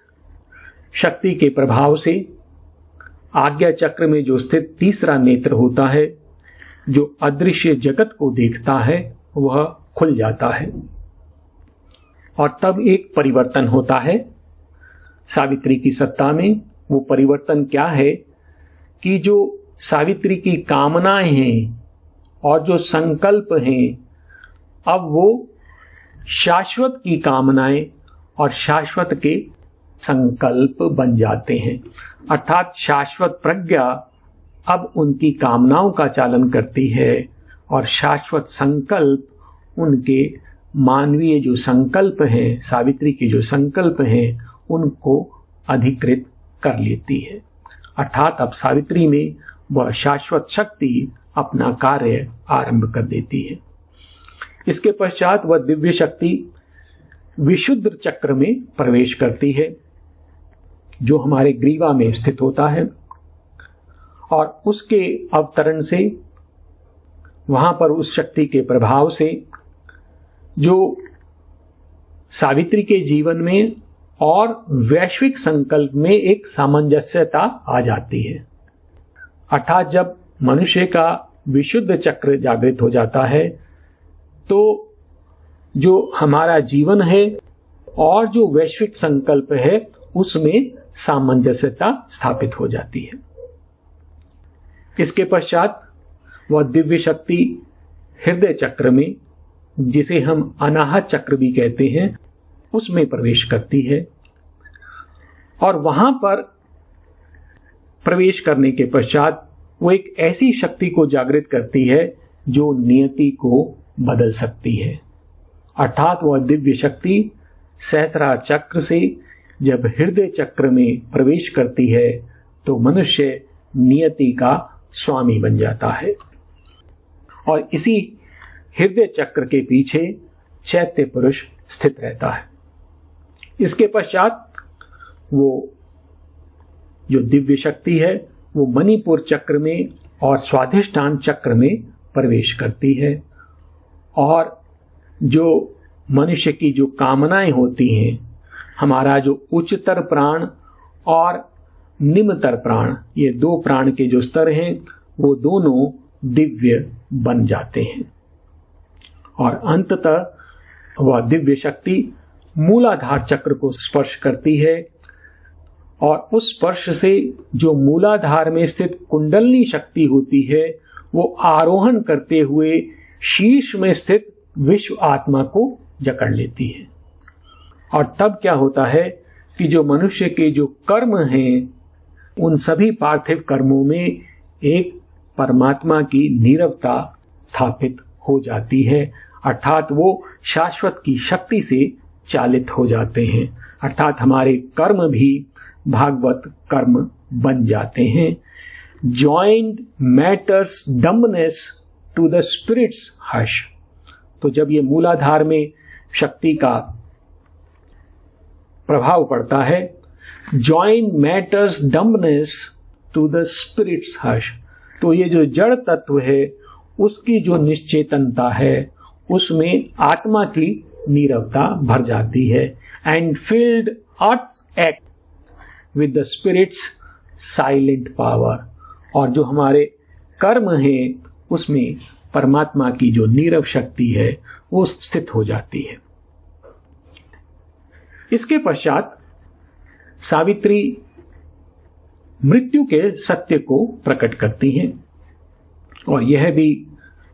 शक्ति के प्रभाव से आज्ञा चक्र में जो स्थित तीसरा नेत्र होता है, जो अदृश्य जगत को देखता है, वह खुल जाता है और तब एक परिवर्तन होता है सावित्री की सत्ता में। वो परिवर्तन क्या है कि जो सावित्री की कामनाएं हैं और जो संकल्प हैं, अब वो शाश्वत की कामनाएं और शाश्वत के संकल्प बन जाते हैं। अर्थात शाश्वत प्रज्ञा अब उनकी कामनाओं का चालन करती है और शाश्वत संकल्प उनके मानवीय जो संकल्प हैं, सावित्री के जो संकल्प हैं, उनको अधिकृत कर लेती है। अर्थात अब सावित्री में वह शाश्वत शक्ति अपना कार्य आरंभ कर देती है। इसके पश्चात वह दिव्य शक्ति विशुद्ध चक्र में प्रवेश करती है जो हमारे ग्रीवा में स्थित होता है और उसके अवतरण से, वहां पर उस शक्ति के प्रभाव से जो सावित्री के जीवन में और वैश्विक संकल्प में एक सामंजस्यता आ जाती है। अर्थात जब मनुष्य का विशुद्ध चक्र जागृत हो जाता है तो जो हमारा जीवन है और जो वैश्विक संकल्प है उसमें सामंजस्यता स्थापित हो जाती है। इसके पश्चात वह दिव्य शक्ति हृदय चक्र में, जिसे हम अनाहत चक्र भी कहते हैं, उसमें प्रवेश करती है और वहां पर प्रवेश करने के पश्चात वो एक ऐसी शक्ति को जागृत करती है जो नियति को बदल सकती है। अर्थात वह दिव्य शक्ति सहस्रार चक्र से जब हृदय चक्र में प्रवेश करती है तो मनुष्य नियति का स्वामी बन जाता है और इसी हृदय चक्र के पीछे चैत्य पुरुष स्थित रहता है। इसके पश्चात वो जो दिव्य शक्ति है वो मणिपुर चक्र में और स्वाधिष्ठान चक्र में प्रवेश करती है और जो मनुष्य की जो कामनाएं होती हैं, हमारा जो उच्चतर प्राण और निम्नतर प्राण, ये दो प्राण के जो स्तर हैं वो दोनों दिव्य बन जाते हैं और अंततः वह दिव्य शक्ति मूलाधार चक्र को स्पर्श करती है और उस स्पर्श से जो मूलाधार में स्थित कुंडलनी शक्ति होती है वो आरोहण करते हुए शीर्ष में स्थित विश्व आत्मा को जकड़ लेती है और तब क्या होता है कि जो मनुष्य के जो कर्म हैं उन सभी पार्थिव कर्मों में एक परमात्मा की नीरवता स्थापित हो जाती है। अर्थात वो शाश्वत की शक्ति से चालित हो जाते हैं। अर्थात हमारे कर्म भी भागवत कर्म बन जाते हैं। Joined matters dumbness to the spirit's hush। तो जब ये मूलाधार में शक्ति का प्रभाव पड़ता है, joined matters dumbness to the spirit's hush, तो ये जो जड़ तत्व है उसकी जो निश्चेतनता है उसमें आत्मा की नीरवता भर जाती है। And filled earth's act with the spirit's silent power, और जो हमारे कर्म हैं उसमें परमात्मा की जो नीरव शक्ति है वो स्थित हो जाती है। इसके पश्चात सावित्री मृत्यु के सत्य को प्रकट करती हैं और यह भी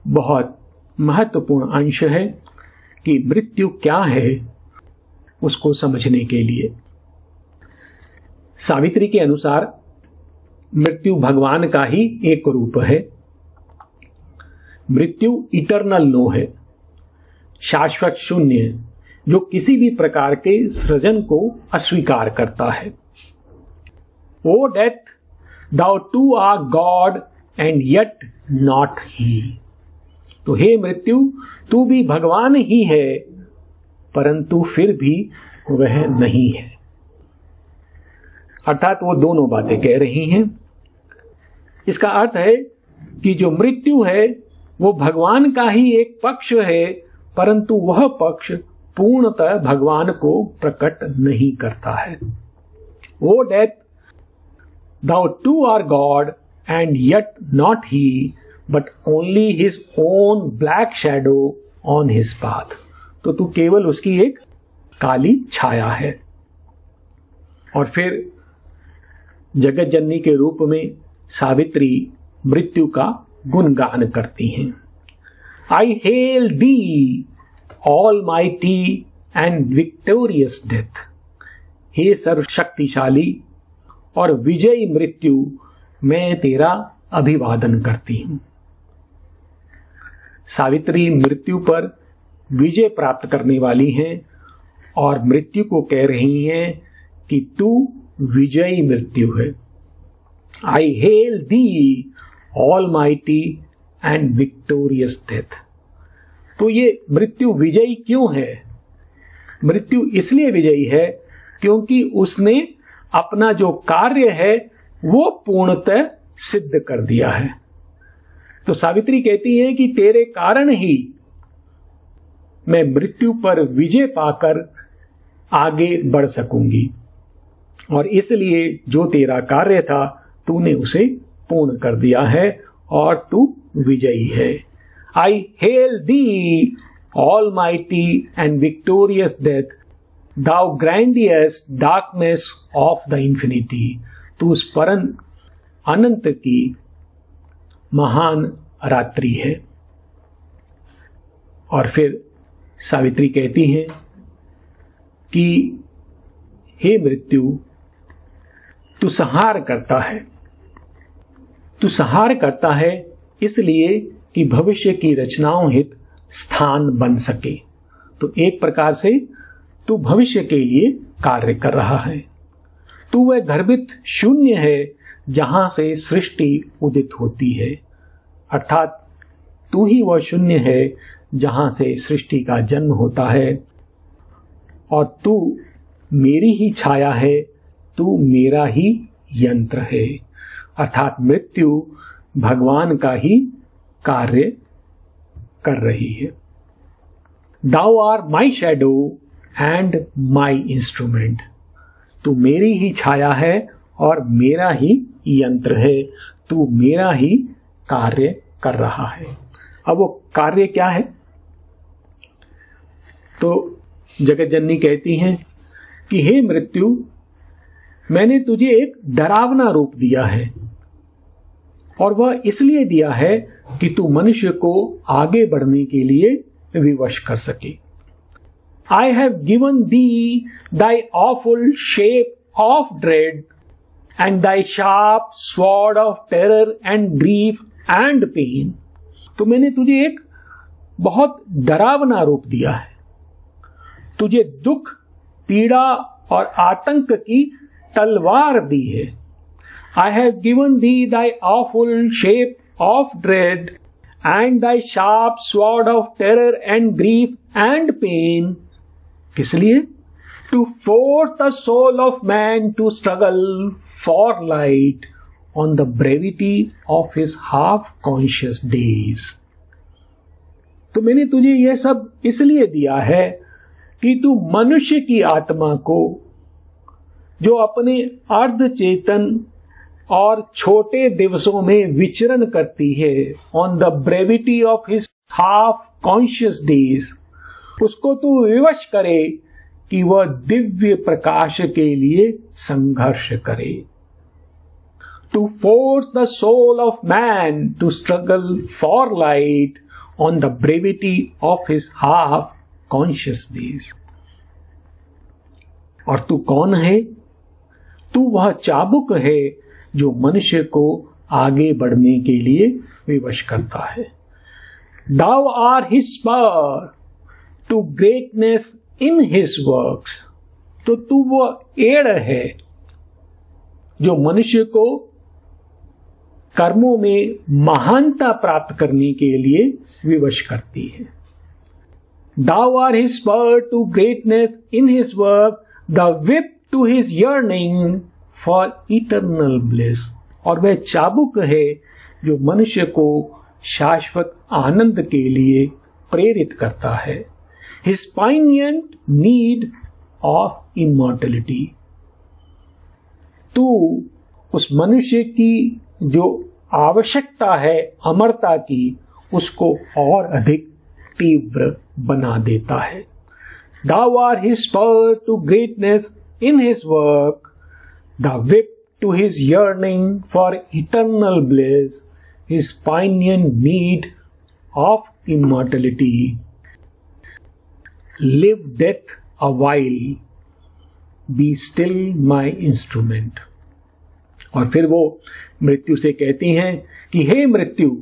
बहुत महत्वपूर्ण अंश है कि मृत्यु क्या है उसको समझने के लिए। सावित्री के अनुसार मृत्यु भगवान का ही एक रूप है। मृत्यु इटर्नल नो है, शाश्वत शून्य, जो किसी भी प्रकार के सृजन को अस्वीकार करता है। O death, thou too art God and yet not he. तो हे मृत्यु, तू भी भगवान ही है परंतु फिर भी वह नहीं है। अर्थात वो दोनों बातें कह रही हैं। इसका अर्थ है कि जो मृत्यु है वो भगवान का ही एक पक्ष है परंतु वह पक्ष पूर्णतः भगवान को प्रकट नहीं करता है। O death, thou too art God and yet not he, but only his own black shadow on his path. तो तू केवल उसकी एक काली छाया है। और फिर जगत जननी के रूप में सावित्री मृत्यु का गुणगान करती हैं। I hail thee, almighty and victorious death. हे सर्वशक्तिशाली और विजयी मृत्यु, मैं तेरा अभिवादन करती हूं। सावित्री मृत्यु पर विजय प्राप्त करने वाली हैं और मृत्यु को कह रही हैं कि तू विजयी मृत्यु है। I hail thee, almighty and victorious death. तो ये मृत्यु विजयी क्यों है? मृत्यु इसलिए विजयी है क्योंकि उसने अपना जो कार्य है वो पूर्णतः सिद्ध कर दिया है। तो सावित्री कहती है कि तेरे कारण ही मैं मृत्यु पर विजय पाकर आगे बढ़ सकूंगी और इसलिए जो तेरा कार्य था तूने उसे पूर्ण कर दिया है और तू विजयी है। I hail thee, almighty and victorious death, thou grandiose darkness of the infinity। तू उस परम अनंत की महान रात्रि है। और फिर सावित्री कहती हैं कि हे मृत्यु, तू संहार करता है। तू संहार करता है इसलिए कि भविष्य की रचनाओं हित स्थान बन सके। तो एक प्रकार से तू भविष्य के लिए कार्य कर रहा है। तू वह गर्भित शून्य है जहां से सृष्टि उदित होती है, अर्थात तू ही वह शून्य है जहां से सृष्टि का जन्म होता है और तू मेरी ही छाया है, तू मेरा ही यंत्र है। अर्थात मृत्यु भगवान का ही कार्य कर रही है। Thou art my shadow and my instrument। तू मेरी ही छाया है और मेरा ही यंत्र है, तू मेरा ही कार्य कर रहा है। अब वो कार्य क्या है? तो जगत जननी कहती हैं कि हे मृत्यु, मैंने तुझे एक डरावना रूप दिया है और वह इसलिए दिया है कि तू मनुष्य को आगे बढ़ने के लिए विवश कर सके। I have given thee thy awful shape of dread and thy sharp sword of terror and grief and pain। तो मैंने तुझे एक बहुत डरावना रूप दिया है, तुझे दुख, पीड़ा और आतंक की तलवार दी है। I have given thee thy awful shape of dread and thy sharp sword of terror and grief and pain। किस लिए? To force the soul of man to struggle for light on the brevity of his half-conscious days। तो मैंने तुझे यह सब इसलिए दिया है कि तू मनुष्य की आत्मा को, जो अपने अर्ध चेतन और छोटे दिवसों में विचरण करती है, on the brevity of his half conscious days, उसको तू विवश करे कि वह दिव्य प्रकाश के लिए संघर्ष करे। To force the soul of man to struggle for light on the brevity of his half conscious days. और तू कौन है? तू वह चाबुक है जो मनुष्य को आगे बढ़ने के लिए विवश करता है। Thou art his spur to greatness in his works. तो तू वह एड़ है जो मनुष्य को कर्मों में महानता प्राप्त करने के लिए विवश करती है। Thou art his spur to greatness in his work, the whip to his yearning for eternal bliss. और वह चाबुक है जो मनुष्य को शाश्वत आनंद के लिए प्रेरित करता है। His poignant need of immortality. तू उस मनुष्य की जो आवश्यकता है अमरता की, उसको और अधिक तीव्र बना देता है। Thou art his spur to greatness in his work, the whip to his yearning for eternal bliss, his poignant need of immortality. Live death a while, be still my instrument. और फिर वो मृत्यु से कहती हैं कि हे मृत्यु,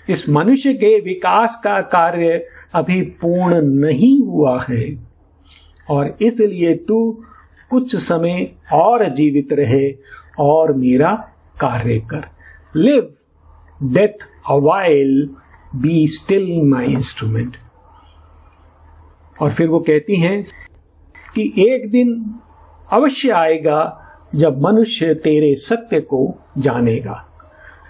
इस मनुष्य के विकास का कार्य अभी पूर्ण नहीं हुआ है और इसलिए तू कुछ समय और जीवित रहे और मेरा कार्य कर। Live death a while, be still my instrument. और फिर वो कहती हैं कि एक दिन अवश्य आएगा जब मनुष्य तेरे सत्य को जानेगा।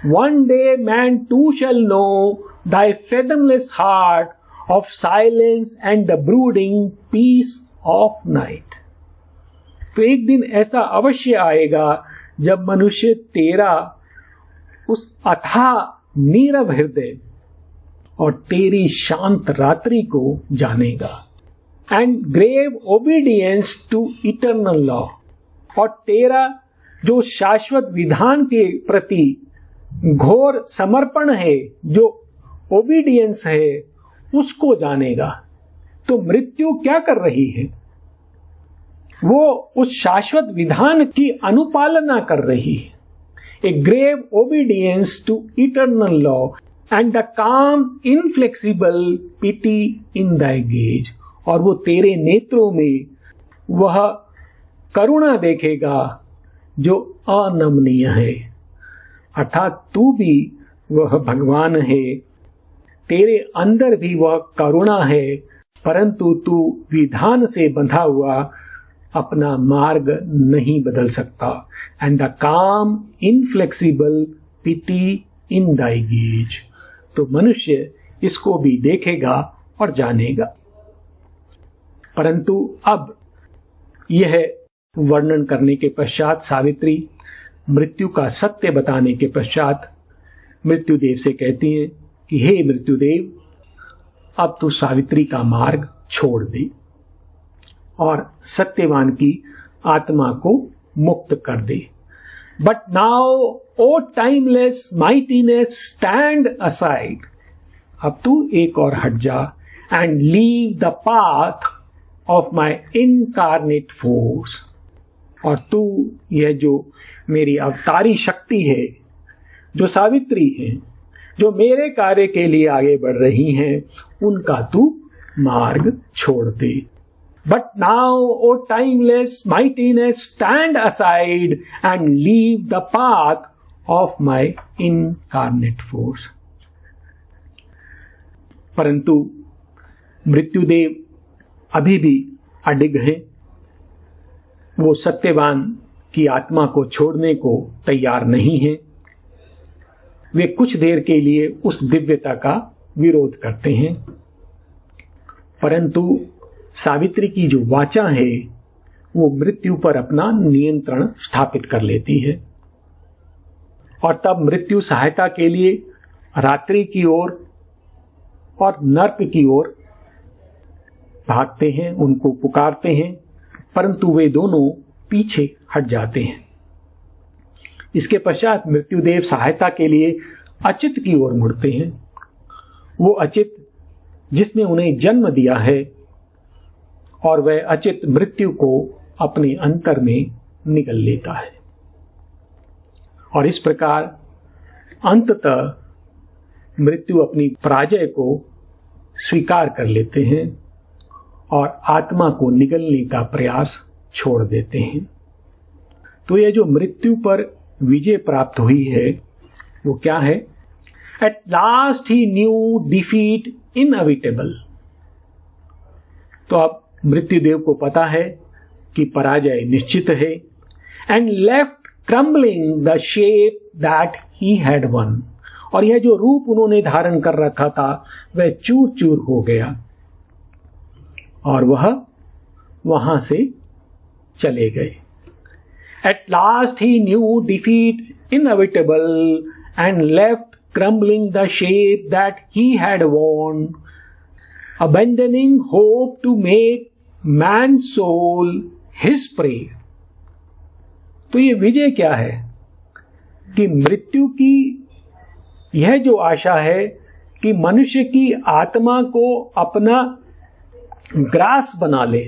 One day man too shall know thy fathomless heart of silence and the brooding peace of night. तो एक दिन ऐसा अवश्य आएगा जब मनुष्य तेरा उस अथाह नीरव हृदय और तेरी शांत रात्रि को जानेगा। And grave obedience to eternal law. और तेरा जो शाश्वत विधान के प्रति घोर समर्पण है, जो ओबीडियंस है, उसको जानेगा। तो मृत्यु क्या कर रही है? वो उस शाश्वत विधान की अनुपालना कर रही है। A grave obedience to eternal law and the calm inflexible pity in thy gaze. और वो तेरे नेत्रों में वह करुणा देखेगा जो अनमनीय है। अर्थात तू भी वह भगवान है, तेरे अंदर भी वह करुणा है, परंतु तू विधान से बंधा हुआ अपना मार्ग नहीं बदल सकता। And the calm inflexible pity in thy gauge. तो मनुष्य इसको भी देखेगा और जानेगा। परंतु अब यह वर्णन करने के पश्चात सावित्री मृत्यु का सत्य बताने के पश्चात मृत्युदेव से कहती हैं कि हे मृत्युदेव, अब तू सावित्री का मार्ग छोड़ दे और सत्यवान की आत्मा को मुक्त कर दे। But now O timeless mightiness stand aside. अब तू एक और हट जा and leave the path of my incarnate force. और तू यह जो मेरी अवतारी शक्ति है, जो सावित्री है, जो मेरे कार्य के लिए आगे बढ़ रही हैं, उनका तू मार्ग छोड़ दे। But now O timeless mightiness stand aside and leave the path of my incarnate force. परंतु मृत्युदेव अभी भी अडिग हैं। वो सत्यवान की आत्मा को छोड़ने को तैयार नहीं हैं। वे कुछ देर के लिए उस दिव्यता का विरोध करते हैं, परंतु सावित्री की जो वाचा है वो मृत्यु पर अपना नियंत्रण स्थापित कर लेती है। और तब मृत्यु सहायता के लिए रात्रि की ओर और नर्क की ओर भागते हैं, उनको पुकारते हैं, परंतु वे दोनों पीछे हट जाते हैं। इसके पश्चात मृत्युदेव सहायता के लिए अचित की ओर मुड़ते हैं। वो अचित जिसने उन्हें जन्म दिया है, और वह अचित मृत्यु को अपने अंतर में निगल लेता है। और इस प्रकार अंततः मृत्यु अपनी पराजय को स्वीकार कर लेते हैं और आत्मा को निगलने का प्रयास छोड़ देते हैं। तो यह जो मृत्यु पर विजय प्राप्त हुई है वो क्या है? Eight last he knew defeat inevitable. तो अब मृत्युदेव को पता है कि पराजय निश्चित है, and left crumbling the shape that he had one. और यह जो रूप उन्होंने धारण कर रखा था वह चूर चूर हो गया और वह वहां से चले गए। At last he knew defeat inevitable and left crumbling the shape that he had won, abandoning hope to make man's soul his prey। तो ये विजय क्या है कि मृत्यु की यह जो आशा है कि मनुष्य की आत्मा को अपना ग्रास बना ले,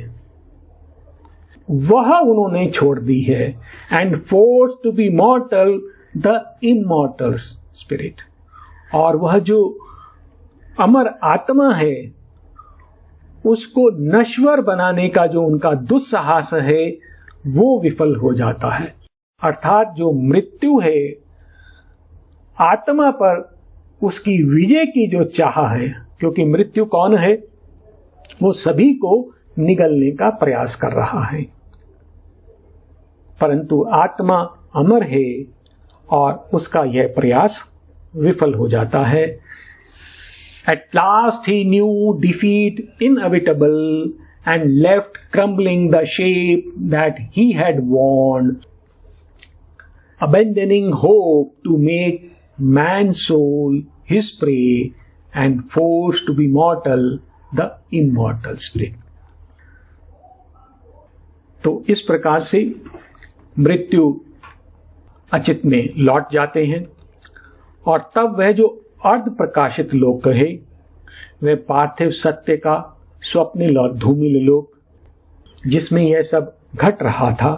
वह उन्होंने छोड़ दी है। And force to be mortal the immortal spirit. और वह जो अमर आत्मा है उसको नश्वर बनाने का जो उनका दुस्साहस है वो विफल हो जाता है। अर्थात जो मृत्यु है, आत्मा पर उसकी विजय की जो चाह है, क्योंकि मृत्यु कौन है? वो सभी को निगलने का प्रयास कर रहा है, परंतु आत्मा अमर है और उसका यह प्रयास विफल हो जाता है। At last he knew defeat inevitable and left crumbling the shape that he had worn, abandoning hope to make man's soul his prey and forced to be mortal the immortal spirit। तो इस प्रकार से मृत्यु अचित में लौट जाते हैं और तब वह जो अर्ध प्रकाशित लोक है वह पार्थिव सत्य का स्वप्निल और धूमिल लोक जिसमें यह सब घट रहा था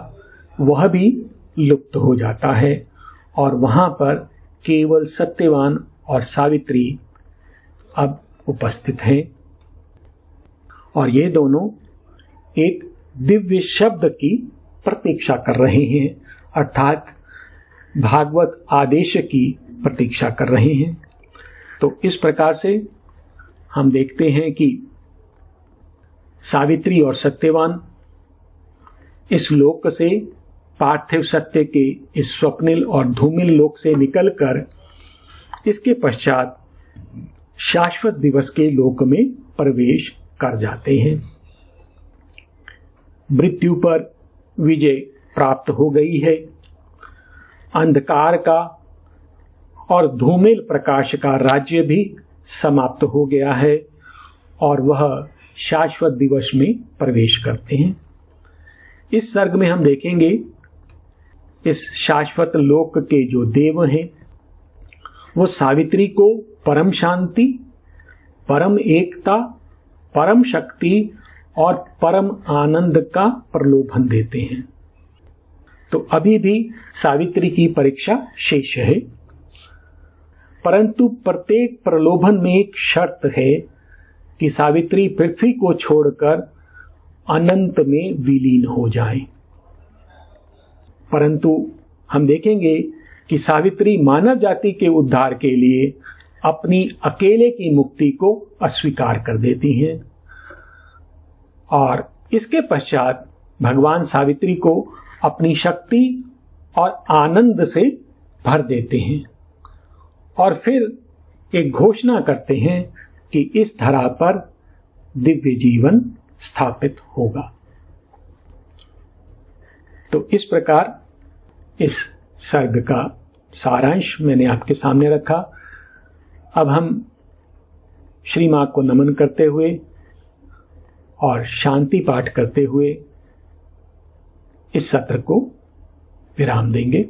वह भी लुप्त हो जाता है और वहां पर केवल सत्यवान और सावित्री अब उपस्थित हैं और ये दोनों एक दिव्य शब्द की प्रतीक्षा कर रहे हैं, अर्थात भागवत आदेश की प्रतीक्षा कर रहे हैं। तो इस प्रकार से हम देखते हैं कि सावित्री और सत्यवान इस लोक से, पार्थिव सत्य के इस स्वप्निल और धूमिल लोक से निकलकर इसके पश्चात शाश्वत दिवस के लोक में प्रवेश कर जाते हैं। मृत्यु पर विजय प्राप्त हो गई है। अंधकार का और धूमिल प्रकाश का राज्य भी समाप्त हो गया है और वह शाश्वत दिवस में प्रवेश करते हैं। इस सर्ग में हम देखेंगे इस शाश्वत लोक के जो देव हैं वो सावित्री को परम शांति, परम एकता, परम शक्ति और परम आनंद का प्रलोभन देते हैं। तो अभी भी सावित्री की परीक्षा शेष है, परंतु प्रत्येक प्रलोभन में एक शर्त है कि सावित्री पृथ्वी को छोड़कर अनंत में विलीन हो जाए। परंतु हम देखेंगे कि सावित्री मानव जाति के उद्धार के लिए अपनी अकेले की मुक्ति को अस्वीकार कर देती हैं और इसके पश्चात भगवान सावित्री को अपनी शक्ति और आनंद से भर देते हैं और फिर एक घोषणा करते हैं कि इस धरा पर दिव्य जीवन स्थापित होगा। तो इस प्रकार इस सर्ग का सारांश मैंने आपके सामने रखा। अब हम श्री मां को नमन करते हुए और शांति पाठ करते हुए इस सत्र को विराम देंगे।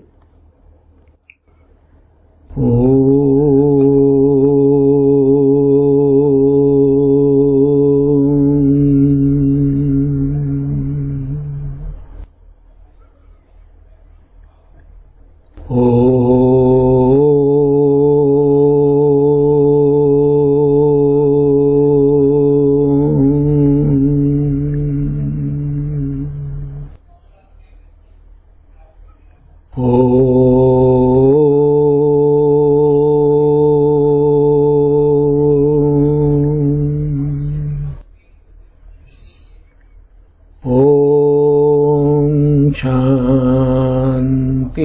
शांति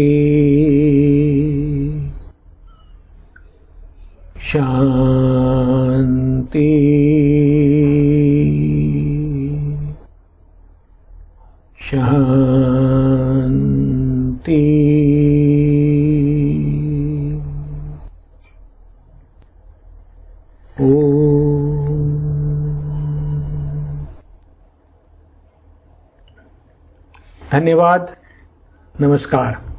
शांति शांति। धन्यवाद। नमस्कार।